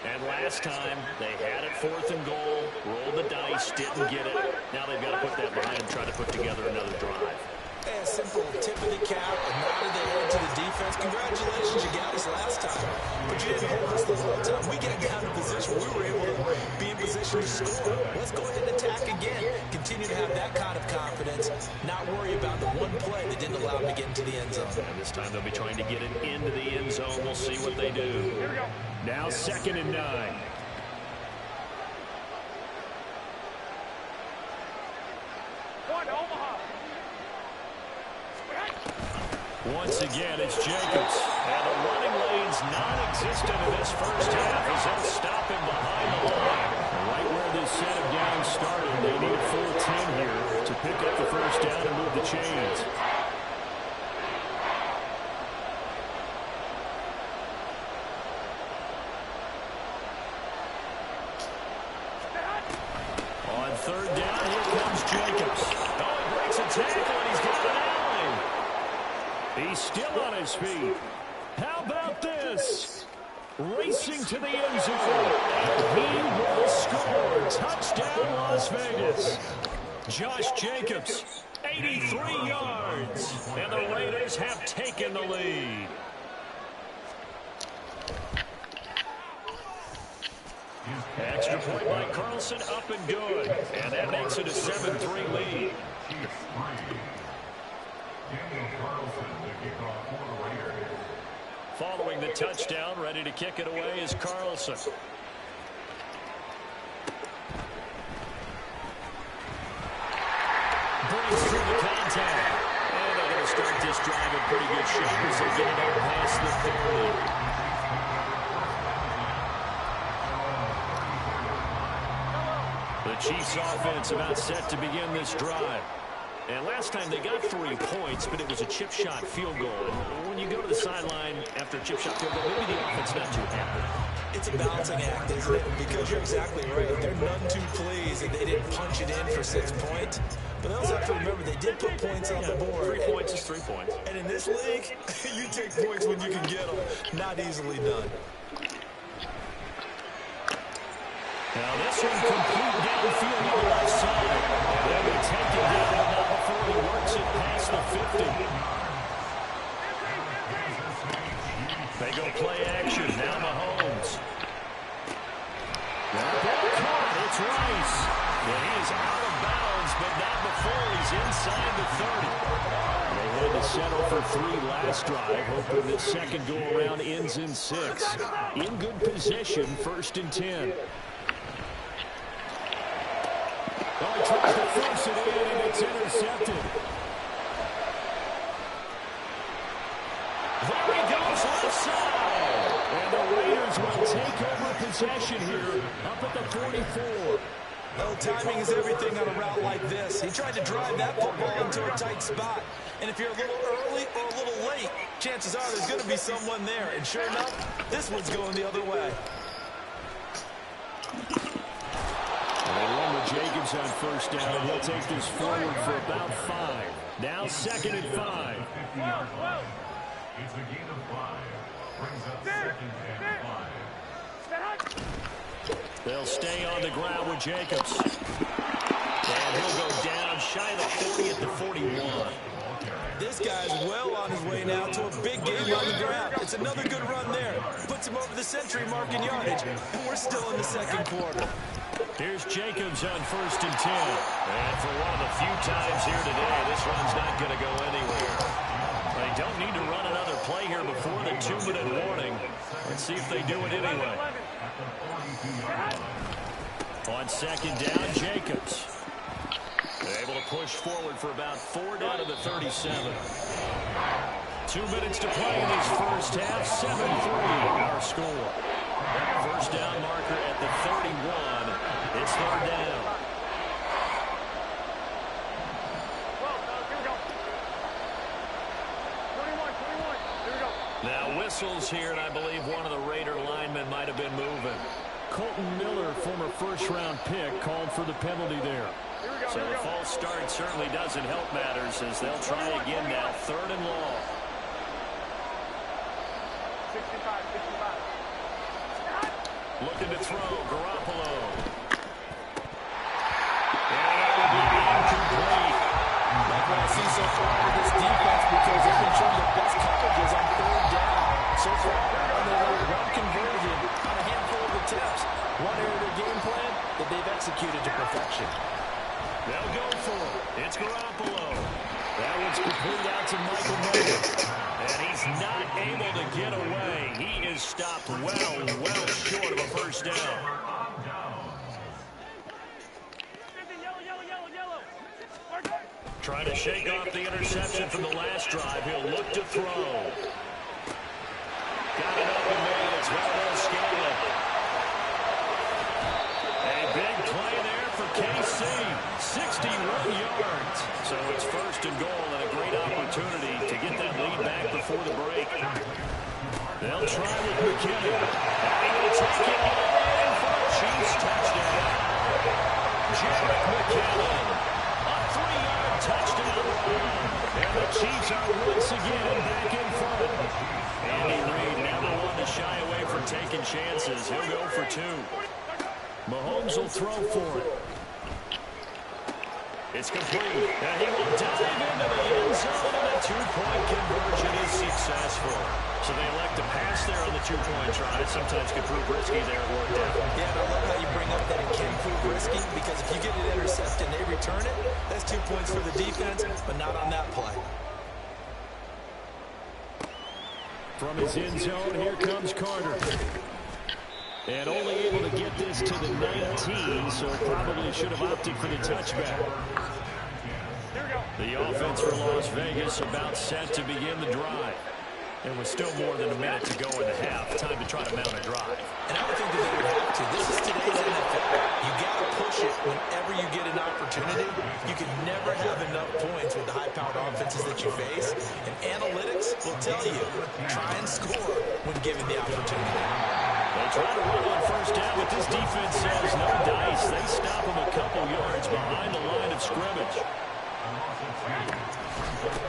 And last time, they had it 4th and goal, rolled the dice, didn't get it. Now they've got to put that behind them, try to put together another drive. A simple tip of the cap, a nod of the head to the defense. Congratulations, you got us last time. But you didn't hold us the whole time. We got down to position where we were able to be in position to score. Let's go ahead and attack again. Continue to have that kind of confidence, not worry about the one play that didn't allow them to get into the end zone. And this time they'll be trying to get it into the end zone. We'll see what they do. Now 2nd and 9. Once again, it's Jacobs. And the running lane's non-existent in this first half as they'll stop him behind the line. Right where this set of downs started, they need a full 10 here to pick up the first down and move the chains. On 3rd down, here comes Jacobs. Oh, he breaks a tackle, and he's got an alley. He's still on his feet. How about this? Racing to the end zone. And he will score. Touchdown, Las Vegas. Josh Jacobs, 83 yards. And the Raiders have taken the lead. Extra point by Carlson, up and good. And that makes it a 7-3 lead. Following the touchdown, ready to kick it away is Carlson. Brings through the contact. And they're going to start this drive in pretty good shape as they get it up past the 30. The Chiefs offense about set to begin this drive. And last time they got 3 points, but it was a chip shot field goal. And when you go to the sideline after a chip shot field goal, maybe the offense not too happy. It's a balancing act, isn't it? Because you're exactly right. They're none too pleased that they didn't punch it in for 6 points. But they also have to remember they did put points on the board. 3 points is 3 points. And in this league, you take points when you can get them. Not easily done. Now this one complete downfield on the left side. They'll be taken down not before he works it past the 50. They go play action. Now Mahomes. Caught. It's Rice. And he is out of bounds, but not before he's inside the 30. They had to settle for 3 last drive, hoping the second go-around ends in 6. In good position, 1st and 10. Oh, he tries to force it in, and it's intercepted. There he goes left side. And the Raiders will take over possession here up at the 44. Well, timing is everything on a route like this. He tried to drive that football into a tight spot. And if you're a little early or a little late, chances are there's going to be someone there. And sure enough, this one's going the other way. They run with Jacobs on 1st down. He'll take this forward for about 5. Now 2nd and 5. It's a gain of 5. Brings up 2nd and 5. They'll stay on the ground with Jacobs. And he'll go down shy of the 40 at the 41. This guy's well on his way now to a big game on the ground. It's another good run there. Puts him over the century mark in yardage. And we're still in the 2nd quarter. Here's Jacobs on 1st and 10. And for one of the few times here today, this run's not going to go anywhere. They don't need to run another play here before the 2-minute warning. Let's see if they do it anyway. On 2nd down, Jacobs. They're able to push forward for about 4 down to the 37. 2 minutes to play in this first half. 7-3 our score. 1st down marker at the 31. It's third down. Now whistles here, and I believe one of the Raider linemen might have been moving. Colton Miller, former first-round pick, called for the penalty there. So the false start certainly doesn't help matters as they'll try again now, third and long. 65. Looking to throw, Garoppolo. And that will be incomplete. Like what I see so far with this defense, because they've been showing the best coverages on third down. So far, on their run conversion on a handful of attempts. One area of their game plan that they've executed to perfection. They'll go for it. It's Garoppolo. That one's complete out to Michael Nolan. And he's not able to get away. He is stopped well short of a first down. Trying to shake off the interception from the last drive. He'll look to throw. Got it open man. It's Valdez-Scantling. A big play there for KC. 61 yards. So it's first and goal and a great opportunity to get that lead back before the break. They'll try with McKinnon. And he will take it all in for a Chiefs touchdown. Jarek McKinnon. A 3-yard touchdown run. And the Chiefs are once again back in front. Andy Reid never one to shy away from taking chances. He'll go for 2. Mahomes will throw for it. It's complete. And he will dive into the end zone, and the two-point conversion is successful. So they elect to pass there on the two-point try. Sometimes can prove risky there. Worked out. Yeah, and I love how you bring up that it can prove risky, because if you get it intercepted and they return it, that's 2 points for the defense, but not on that play. From his end zone, here comes Carter. And only able to get this to the 19, so probably should have opted for the touchback. The offense for Las Vegas about set to begin the drive. And with still more than a minute to go in the half, time to try to mount a drive. And I would think that they would have to. This is today's NFL. You got to push it whenever you get an opportunity. You can never have enough points with the high-powered offenses that you face. And analytics will tell you, try and score when given the opportunity. They try to run on first down, but this defense says no dice. They stop him a couple yards behind the line of scrimmage.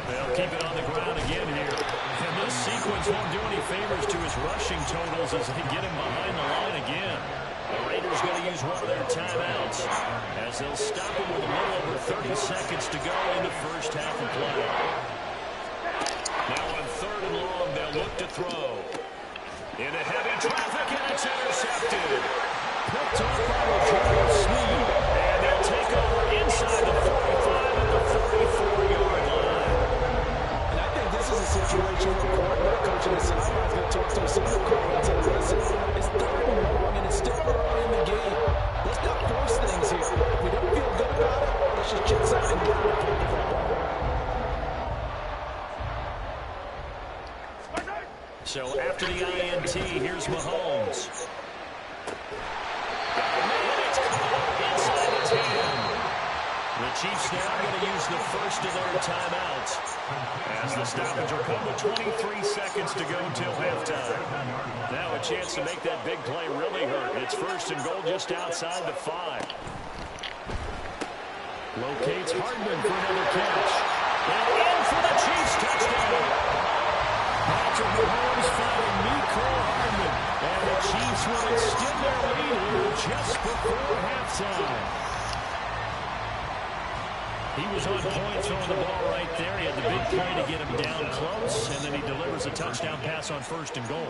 They'll keep it on the ground again here. And this sequence won't do any favors to his rushing totals as they get him behind the line again. The Raiders going to use one of their timeouts as they'll stop him with a little over 30 seconds to go in the first half of play. Now on third and long, they'll look to throw. Into heavy traffic, and it's intercepted. Picked off by Rodrigo Sneed. And they'll take over inside the 45 at the 44-yard line. And I think this is a situation where the quarterback coach on the sideline is going to talk to his center coach and say, listen, it's third and long, and it's still early in the game. Let's not force things here. If we don't feel good about it, let's just get something and get rid of the football. So after the INT, here's Mahomes. Inside the 10. The Chiefs now going to use the first of their timeouts as the stoppage will come with 23 seconds to go until halftime. Now a chance to make that big play really hurt. It's first and goal just outside the 5. Locates Hardman for another catch. And in for the Chiefs touchdown. Patrick Mahomes finding Nicole Hardman. And the Chiefs will extend their lead here just before halftime. He was on point throwing the ball right there. He had the big play to get him down close, and then he delivers a touchdown pass on first and goal.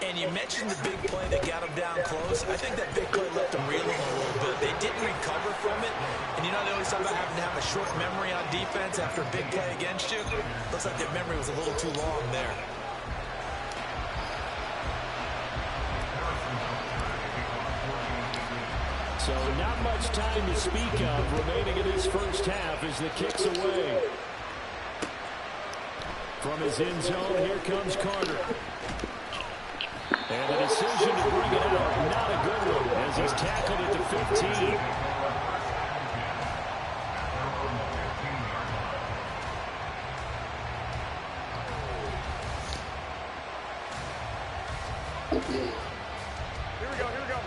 And you mentioned the big play that got him down close. I think that big play left him reeling a little bit. They didn't recover from it. And you know, they always talk about having to have a short memory on defense after a big play against you. Looks like their memory was a little too long there. So not much time to speak of remaining in this first half as the kick's away. From his end zone, here comes Carter. And the decision to bring it out, not a good one, as as he's tackled at the 15.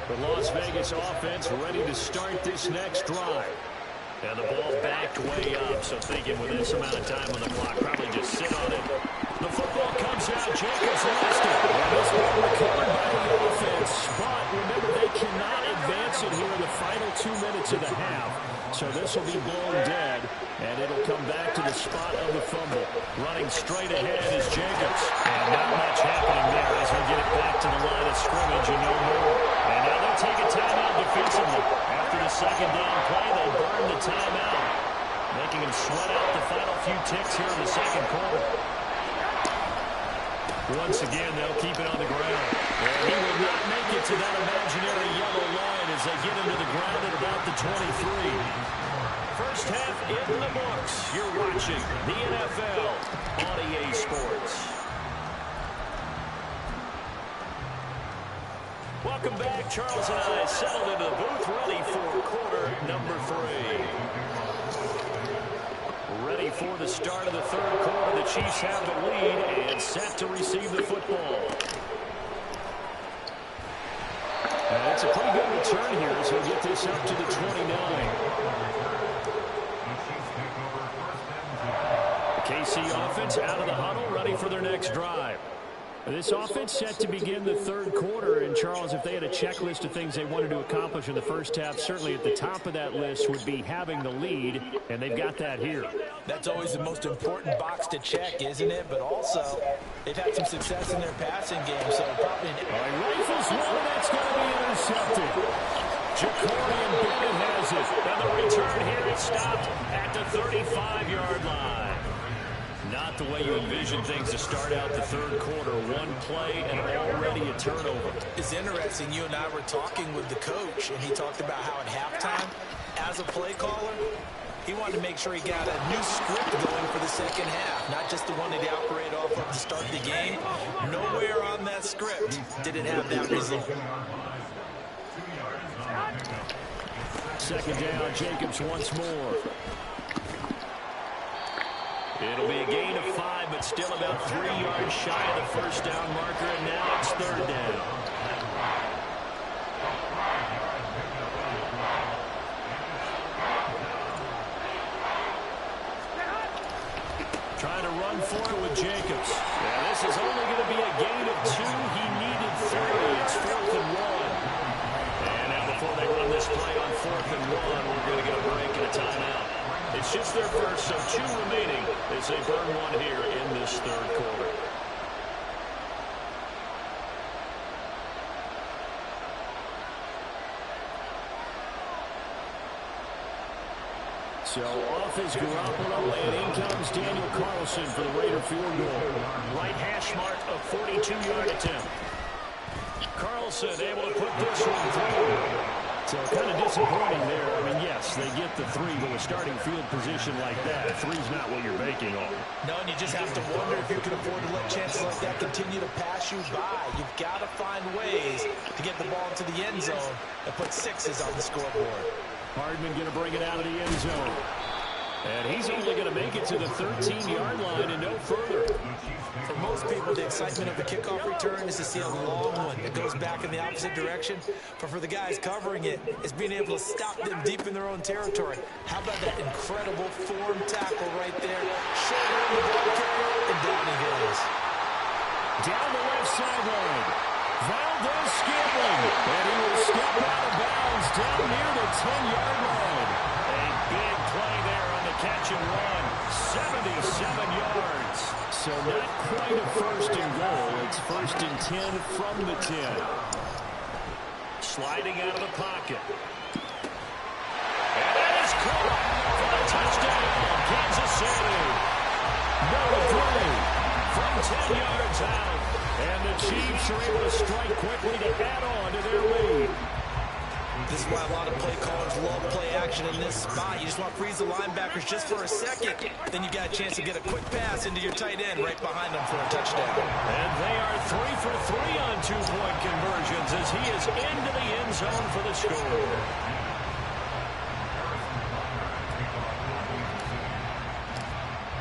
The Las Vegas offense ready to start this next drive. And the ball backed way up, so thinking with this amount of time on the clock, probably just sit on it. The football comes out. Jacobs lost it. And this ball recovered by the offense. But remember, they cannot advance it here in the final 2 minutes of the half. So this will be blown dead, and it'll come back to the spot of the fumble. Running straight ahead is Jacobs. And not much happening there as we get it back to the line of scrimmage and no more. And now they'll take a timeout defensively. After the second down play, they burn the timeout, making them sweat out the final few ticks here in the second quarter. Once again, they'll keep it on the ground. And he will not make it to that imaginary yellow line as they get into the ground at about the 23. First half in the books. You're watching the NFL on EA Sports. Welcome back. Charles and I settled into the booth, ready for quarter number 3. Ready for the start of the third quarter. The Chiefs have the lead and set to receive the football. And it's a pretty good return here as we get this up to the 29. The KC offense out of the huddle, ready for their next drive. This offense set to begin the third quarter. And, Charles, if they had a checklist of things they wanted to accomplish in the first half, certainly at the top of that list would be having the lead, and they've got that here. That's always the most important box to check, isn't it? But also, they've had some success in their passing game, so probably... All right, rifles one, that's going to be intercepted. Jacorian Bennett has it. And the return here is stopped at the 35-yard line. Not the way you envision things to start out the third quarter. One play and already a turnover. It's interesting. You and I were talking with the coach, and he talked about how at halftime, as a play caller, he wanted to make sure he got a new script going for the second half, not just the one that he operated off of to start the game. Nowhere on that script did it have that result. Second down, Jacobs once more. It'll be a gain of 5, but still about 3 yards shy of the first down marker, and now it's third down. Trying to run for it with Jacobs. Yeah, this is only going to be a gain of 2. He needed 3. It's 4th and 1. And now before they run this play on 4th and 1, we're going to get a break and a timeout. It's just their first, so 2 remaining as they burn one here in this third quarter. So off is Garoppolo, and in comes Daniel Carlson for the Raider field goal. Right hash mark of 42-yard attempt. Carlson able to put this one through. So kind of disappointing there. I mean, yes, they get the 3, but with starting field position like that, 3's not what you're banking on. No, and you just have to wonder if you can afford to let chances like that continue to pass you by. You've got to find ways to get the ball to the end zone and put 6s on the scoreboard. Hardman going to bring it out of the end zone. And he's only going to make it to the 13-yard line and no further. For most people, the excitement of the kickoff return is to see a long one that goes back in the opposite direction. But for the guys covering it, it's being able to stop them deep in their own territory. How about that incredible form tackle right there? Shoulder in the ball carrier, and down he goes. Down the left sideline. Valdez scrambling. And he will step out of bounds down near the 10-yard line. A big play there on the catch and run. 77 yards. So not quite a first and goal. It's first and 10 from the 10. Sliding out of the pocket. And that is caught for the touchdown. Kansas City. Number 3 from 10 yards out. And the Chiefs are able to strike quickly to add on to their lead. This is why a lot of play callers love play action in this spot. You just want to freeze the linebackers just for a second. Then you got a chance to get a quick pass into your tight end right behind them for a touchdown. And they are 3 for 3 on two-point conversions as he is into the end zone for the score.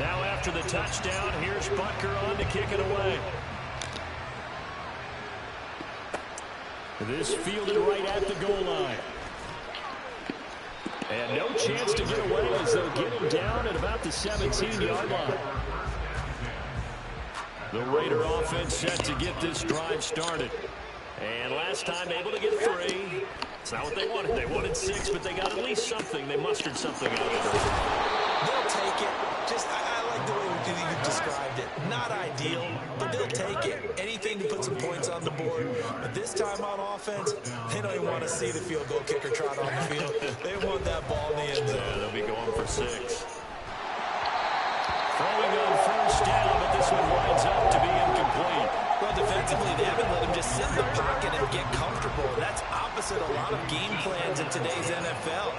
Now after the touchdown, here's Butker on to kick it away. This fielded right at the goal line. And no chance to get away as they'll get him down at about the 17-yard line. The Raider offense set to get this drive started. And last time able to get 3. It's not what they wanted. They wanted 6, but they got at least something. They mustered something out of it. They'll take it. I like the way you described it. Not ideal, but they'll take it. Anything to put some points on the board. But this time on offense, they don't even want to see the field goal kicker trot on the field. They want that ball in the end zone. Yeah, they'll be going for 6. Throwing on first down, but this one winds up to be incomplete. Well, defensively, they haven't let him just sit in the pocket and get comfortable. That's opposite a lot of game plans in today's NFL.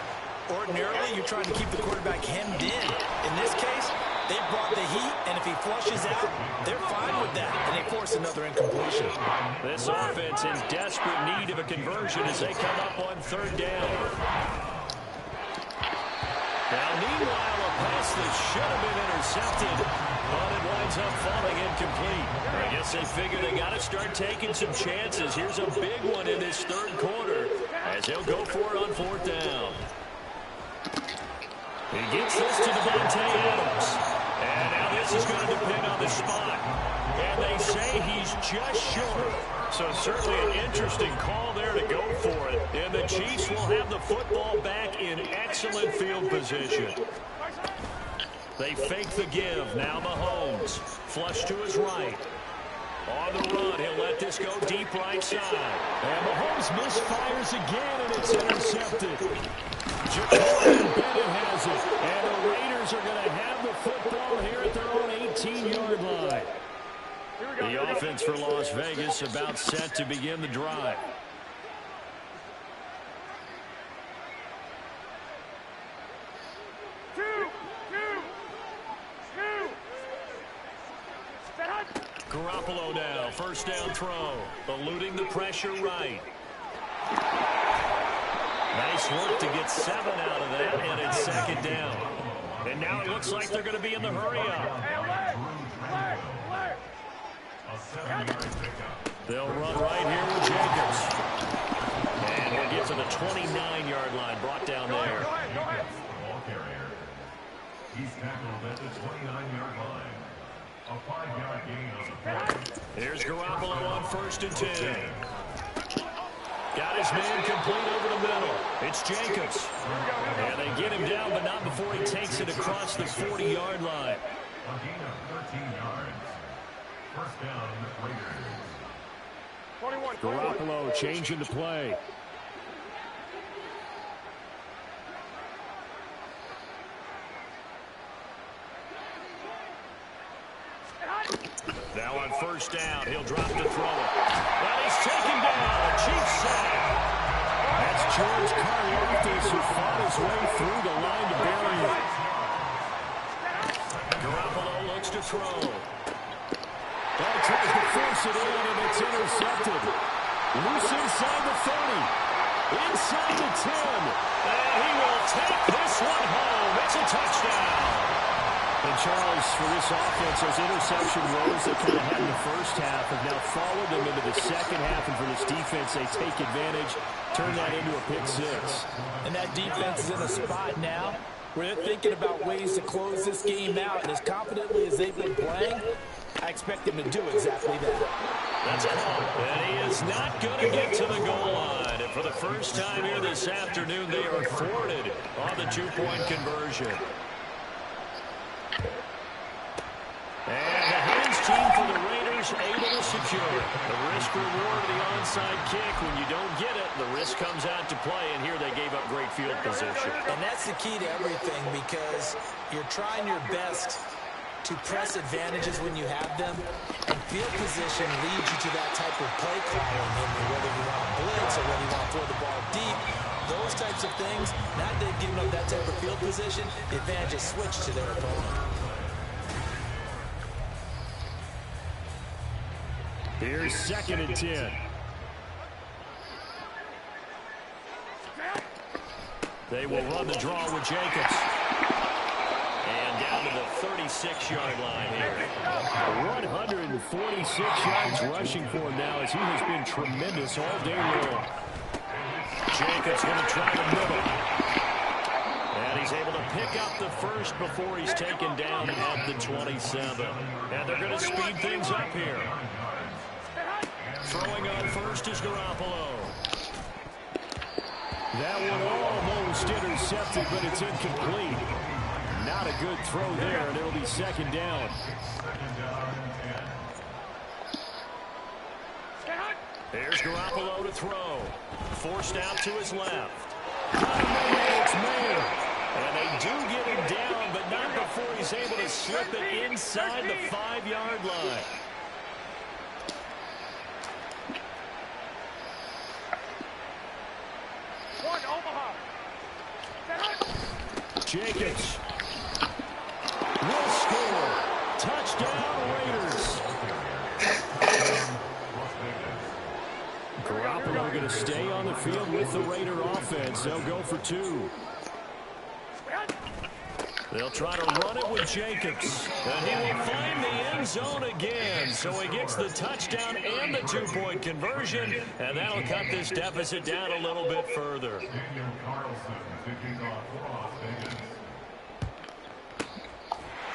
Ordinarily, you're trying to keep the quarterback hemmed in. In this case, they brought the heat, and if he flushes out, they're fine with that, and they force another incompletion. This offense in desperate need of a conversion as they come up on third down. Now, meanwhile, a pass that should have been intercepted, but it winds up falling incomplete. I guess they figure they got to start taking some chances. Here's a big one in this third quarter as he'll go for it on fourth down. He gets this to Devontae Adams. And now this is going to depend on the spot. And they say he's just short. So certainly an interesting call there to go for it. And the Chiefs will have the football back in excellent field position. They fake the give. Now Mahomes. Flush to his right. On the run, he'll let this go deep right side. And Mahomes misfires again, and it's intercepted. Jacoby Bennett has it. And the Raiders are going to have the football here at their own 18-yard line. The offense for Las Vegas about set to begin the drive. Garoppolo now, first down throw, eluding the pressure right. Nice work to get 7 out of that, and it's second down. And now it looks like they're going to be in the hurry-up. They'll run right here with Jacobs. And we'll get to the 29-yard line, brought down there. He's tackled at the 29-yard line. A 5-yard gain on the play. Here's Garoppolo on first and 10. Got his man complete over the middle. It's Jacobs. And they get him down, but not before he takes it across the 40-yard line. A gain of 13 yards. First down, Raiders. Garoppolo changing to play. Now on first down, he'll drop to throw it. Well, he's taken down. A Chiefs sack. That's George Karlaftis who fought his way through the line to bury it. Garoppolo looks to throw. Ball tries to force it in, and it's intercepted. Loose inside the 30. Inside the 10. And he will take this one home. It's a touchdown. And Charles, for this offense, those interception woes they kind of had in the first half have now followed them into the second half. And for this defense, they take advantage, turn that into a pick 6. And that defense is in a spot now where they're thinking about ways to close this game out. And as confidently as they've been playing, I expect them to do exactly that. That's caught. And he is not going to get to the goal line. And for the first time here this afternoon, they are thwarted on the two-point conversion. And the hands team for the Raiders able to secure it. The risk-reward of the onside kick. When you don't get it, the risk comes out to play, and here they gave up great field position. And that's the key to everything, because you're trying your best to press advantages when you have them, and field position leads you to that type of play calling. And whether you want to blitz or whether you want to throw the ball deep, those types of things, now that they've given up that type of field position, the advantage is switched to their opponent. Here's 2nd and 10. They will run the draw with Jacobs. And down to the 36-yard line here. 146 yards rushing for him now as he has been tremendous all day long. Jacobs going to try the middle. And he's able to pick up the first before he's taken down at the 27. And they're going to speed things up here. Throwing on first is Garoppolo. That one almost intercepted, but it's incomplete. Not a good throw there, and it'll be 2nd down. Here's Garoppolo to throw. Forced out to his left. It's Mayer. And they do get him down, but not before he's able to slip it inside the 5-yard line. Jacobs will score. Touchdown, Raiders. Garoppolo going to stay on the field with the Raider offense. They'll go for 2. They'll try to run it with Jacobs. And he will find the end zone again. So he gets the touchdown and the 2-point conversion. And that'll cut this deficit down a little bit further.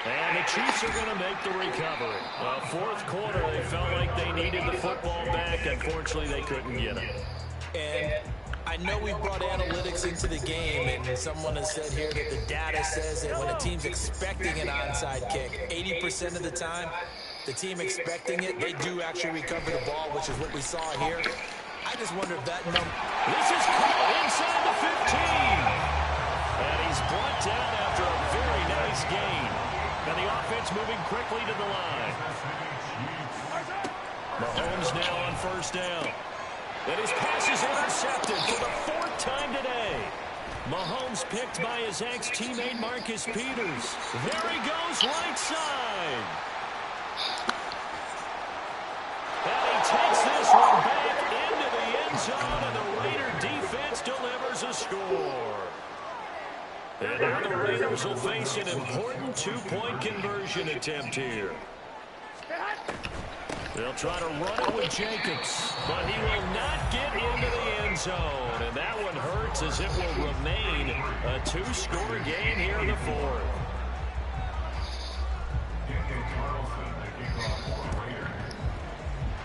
And the Chiefs are going to make the recovery. 4th quarter, they felt like they needed the football back. Unfortunately, they couldn't get it. And I know we brought analytics into the game, and someone has said here that the data says that when a team's expecting an onside kick, 80% of the time, the team expecting it, they do actually recover the ball, which is what we saw here. I just wonder if that number... This is caught inside the 15. And he's brought down after a very nice gain. And the offense moving quickly to the line. Mahomes now on 1st down. And his pass is intercepted for the 4th time today. Mahomes picked by his ex-teammate Marcus Peters. There he goes, right side. And he takes this one back into the end zone, and the Raider defense delivers a score. And now the Raiders will face an important 2-point conversion attempt here. They'll try to run it with Jacobs, but he will not get into the end zone. And that one hurts as it will remain a 2-score game here in the 4th.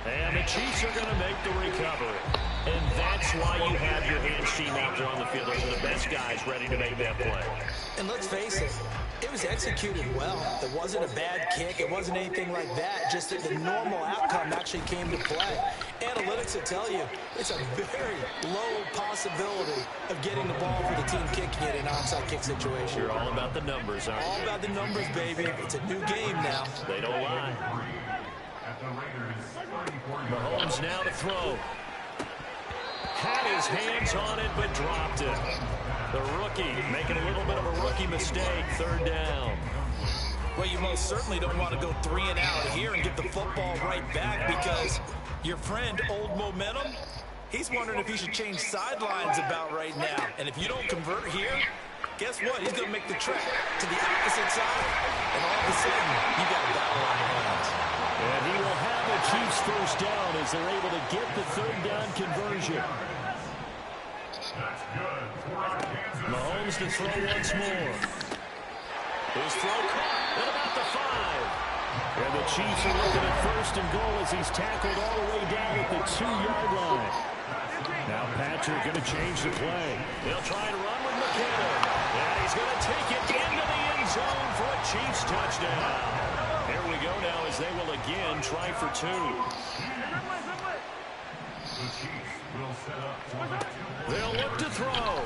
And the Chiefs are going to make the recovery. And that's why you have your hands team out there on the field. Those are the best guys ready to make that play. And let's face it, it was executed well. It wasn't a bad kick. It wasn't anything like that. Just that the normal outcome actually came to play. Analytics will tell you it's a very low possibility of getting the ball for the team kicking it in an onside kick situation. You're all about the numbers, aren't you? All about the numbers, baby. It's a new game now. They don't lie. Mahomes now to throw. Had his hands on it, but dropped it. The rookie making a little bit of a rookie mistake. 3rd down. Well, you most certainly don't want to go 3 and out here and get the football right back because your friend, Old Momentum, he's wondering if he should change sidelines about right now. And if you don't convert here, guess what? He's going to make the trek to the opposite side, and all of a sudden, you got a battle on your hands. And he will have the Chiefs 1st down as they're able to get the 3rd down conversion. Mahomes to throw once more. His throw caught at about the 5. And the Chiefs are looking at 1st and goal as he's tackled all the way down at the 2-yard line. Now Patrick going to change the play. He'll try to run with McKinnon. And he's going to take it into the end zone for a Chiefs touchdown. Here we go now as they will again try for 2. They'll look to throw.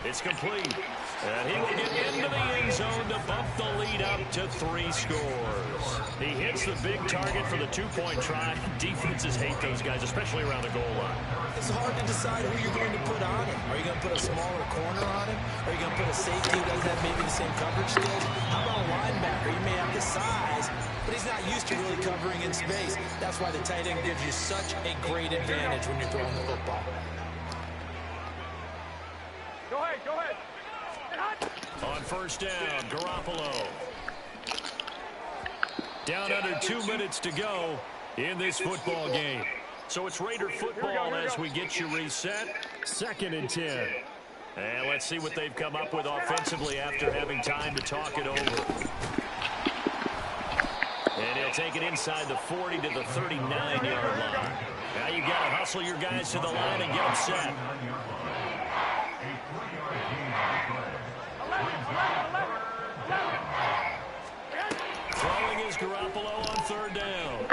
It's complete. And he will get into the end zone to bump the lead up to 3 scores. He hits the big target for the 2-point try. Defenses hate those guys, especially around the goal line. It's hard to decide who you're going to put on him. Are you going to put a smaller corner on him? Are you going to put a safety who doesn't have maybe the same coverage skills? How about a linebacker? He may have the size, but he's not used to really covering in space. That's why the tight end gives you such a great advantage when you're throwing the football. Go ahead. On first down, Garoppolo. Down under 2 minutes to go in this football game. So it's Raider football as we get you reset. 2nd and 10. And let's see what they've come up with offensively after having time to talk it over. And he'll take it inside the 40 to the 39-yard line. Now you got to hustle your guys to the line and get them set. Throwing is Garoppolo on 3rd down.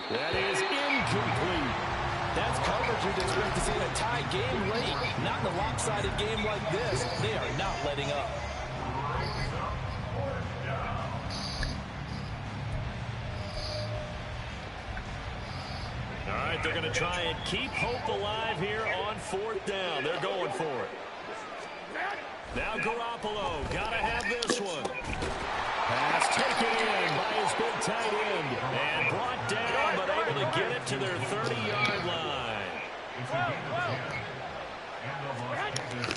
That is incomplete. That's coverage you'd expect to see in a tie game late. Not in a lopsided game like this. They are not letting up. All right, they're going to try and keep hope alive here on 4th down. They're going for it. Now Garoppolo, got to have this one. Pass taken in by his big tight end. And brought down, but able to get it to their 30-yard line.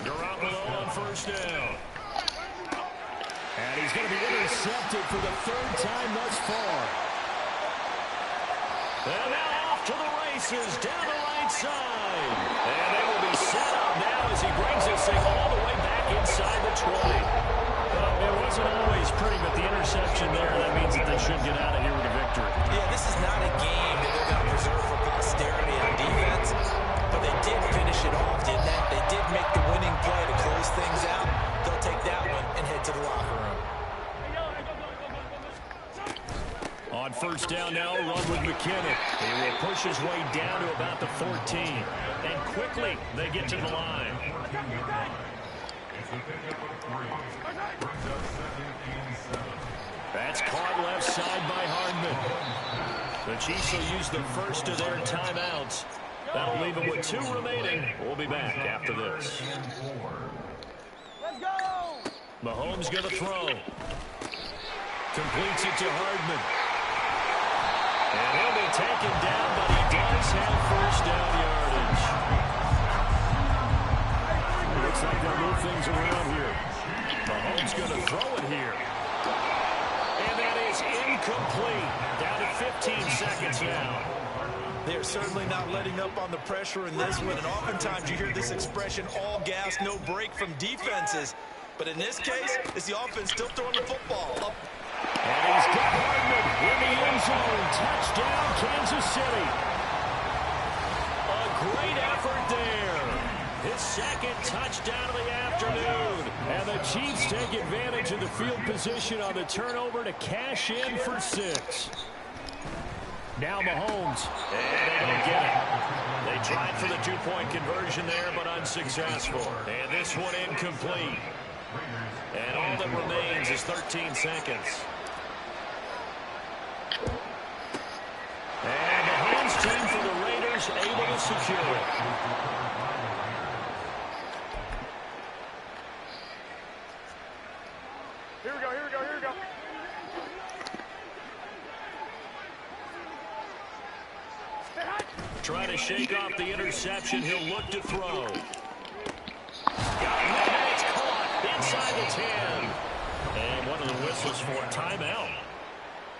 Garoppolo on first down. And he's going to be intercepted for the 3rd time thus far. And now off to the races down the right side. And they will be set up now as he brings this thing all the way back inside the 20. It wasn't always pretty, but the interception there, that means that they should get out of here with a victory. Yeah, this is not a game that they're going to preserve for posterity on defense, but they did finish it off, didn't they? They did make the winning play to close things out. They'll take that one and head to the locker room. On first down now, run with McKinnon. He will push his way down to about the 14. And quickly, they get to the line. That's caught left side by Hardman. The Chiefs will use the first of their timeouts. That'll leave them with 2 remaining. We'll be back after this. Let's go! Mahomes going to throw. Completes it to Hardman. And he'll be taken down, but he does have first down yardage. Looks like they'll move things around here. Mahomes going to throw it here. And that is incomplete. Down to 15 seconds now. They're certainly not letting up on the pressure in this one, and oftentimes you hear this expression, all gas, no break from defenses. But in this case, it's the offense still throwing the football up. And he's got Hardman in the end zone. Touchdown, Kansas City. A great effort there. His 2nd touchdown of the afternoon. And the Chiefs take advantage of the field position on the turnover to cash in for 6. Now Mahomes. And they don't get it. They tried for the 2-point conversion there, but unsuccessful. And this one incomplete. And all that remains is 13 seconds. And the hands team for the Raiders able to secure it. Here we go. Trying to shake off the interception. He'll look to throw. Got him, and it's caught inside the 10. And one of the whistles for a timeout.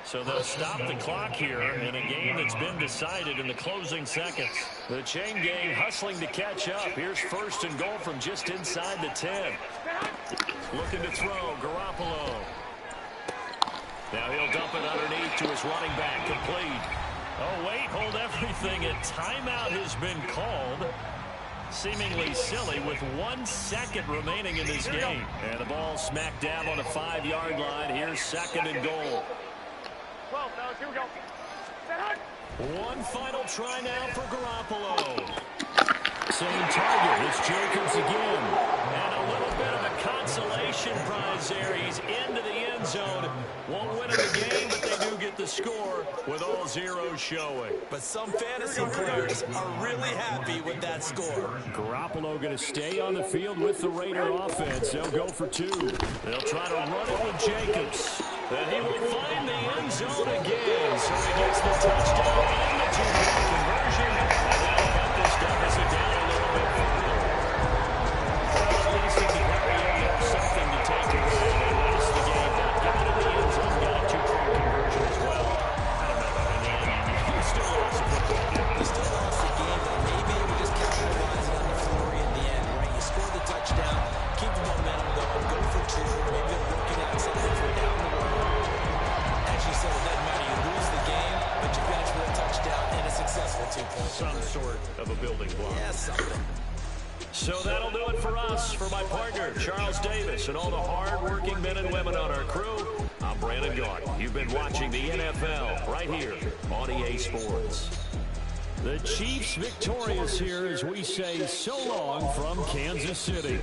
So they'll stop the clock here in a game that's been decided in the closing seconds. The chain gang hustling to catch up. Here's 1st and goal from just inside the 10. Looking to throw, Garoppolo. Now he'll dump it underneath to his running back, complete. Oh, wait, hold everything. A timeout has been called. Seemingly silly with 1 second remaining in this game. And the ball smack dab on the 5-yard line. Here's 2nd and goal. 12, fellas, here we go. One final try now for Garoppolo. Same target. It's Jacobs again. And a little bit of a consolation prize there. He's into the end zone. Won't win him the game, but they do get the score with all zeros showing. But some fantasy players are really happy with that score. Garoppolo going to stay on the field with the Raider offense. They'll go for two. They'll try to run it with Jacobs. And he will find the end zone again. So he gets the touchdown and the two-point conversion. And that'll cut this deficit down a little bit further. Well, at least at the very end, there's something to take away. They lost the game, not giving it the end zone, got a two-point conversion as well. I don't know. In the end, you still lost the football game. You still lost the game, but maybe they were just capitalizing on the flurry in the end, right? You score the touchdown, keep the momentum going, go for two, maybe they're working out something for down the road. As you said, it doesn't matter. You lose the game, but you finish with a touchdown and a successful 2 points. Some sort of a building block. Yeah, something. So that'll do it for us. For my partner, Charles Davis, and all the hard-working men and women on our crew, I'm Brandon Gaunt. You've been watching the NFL right here on EA Sports. The Chiefs victorious here as we say so long from Kansas City.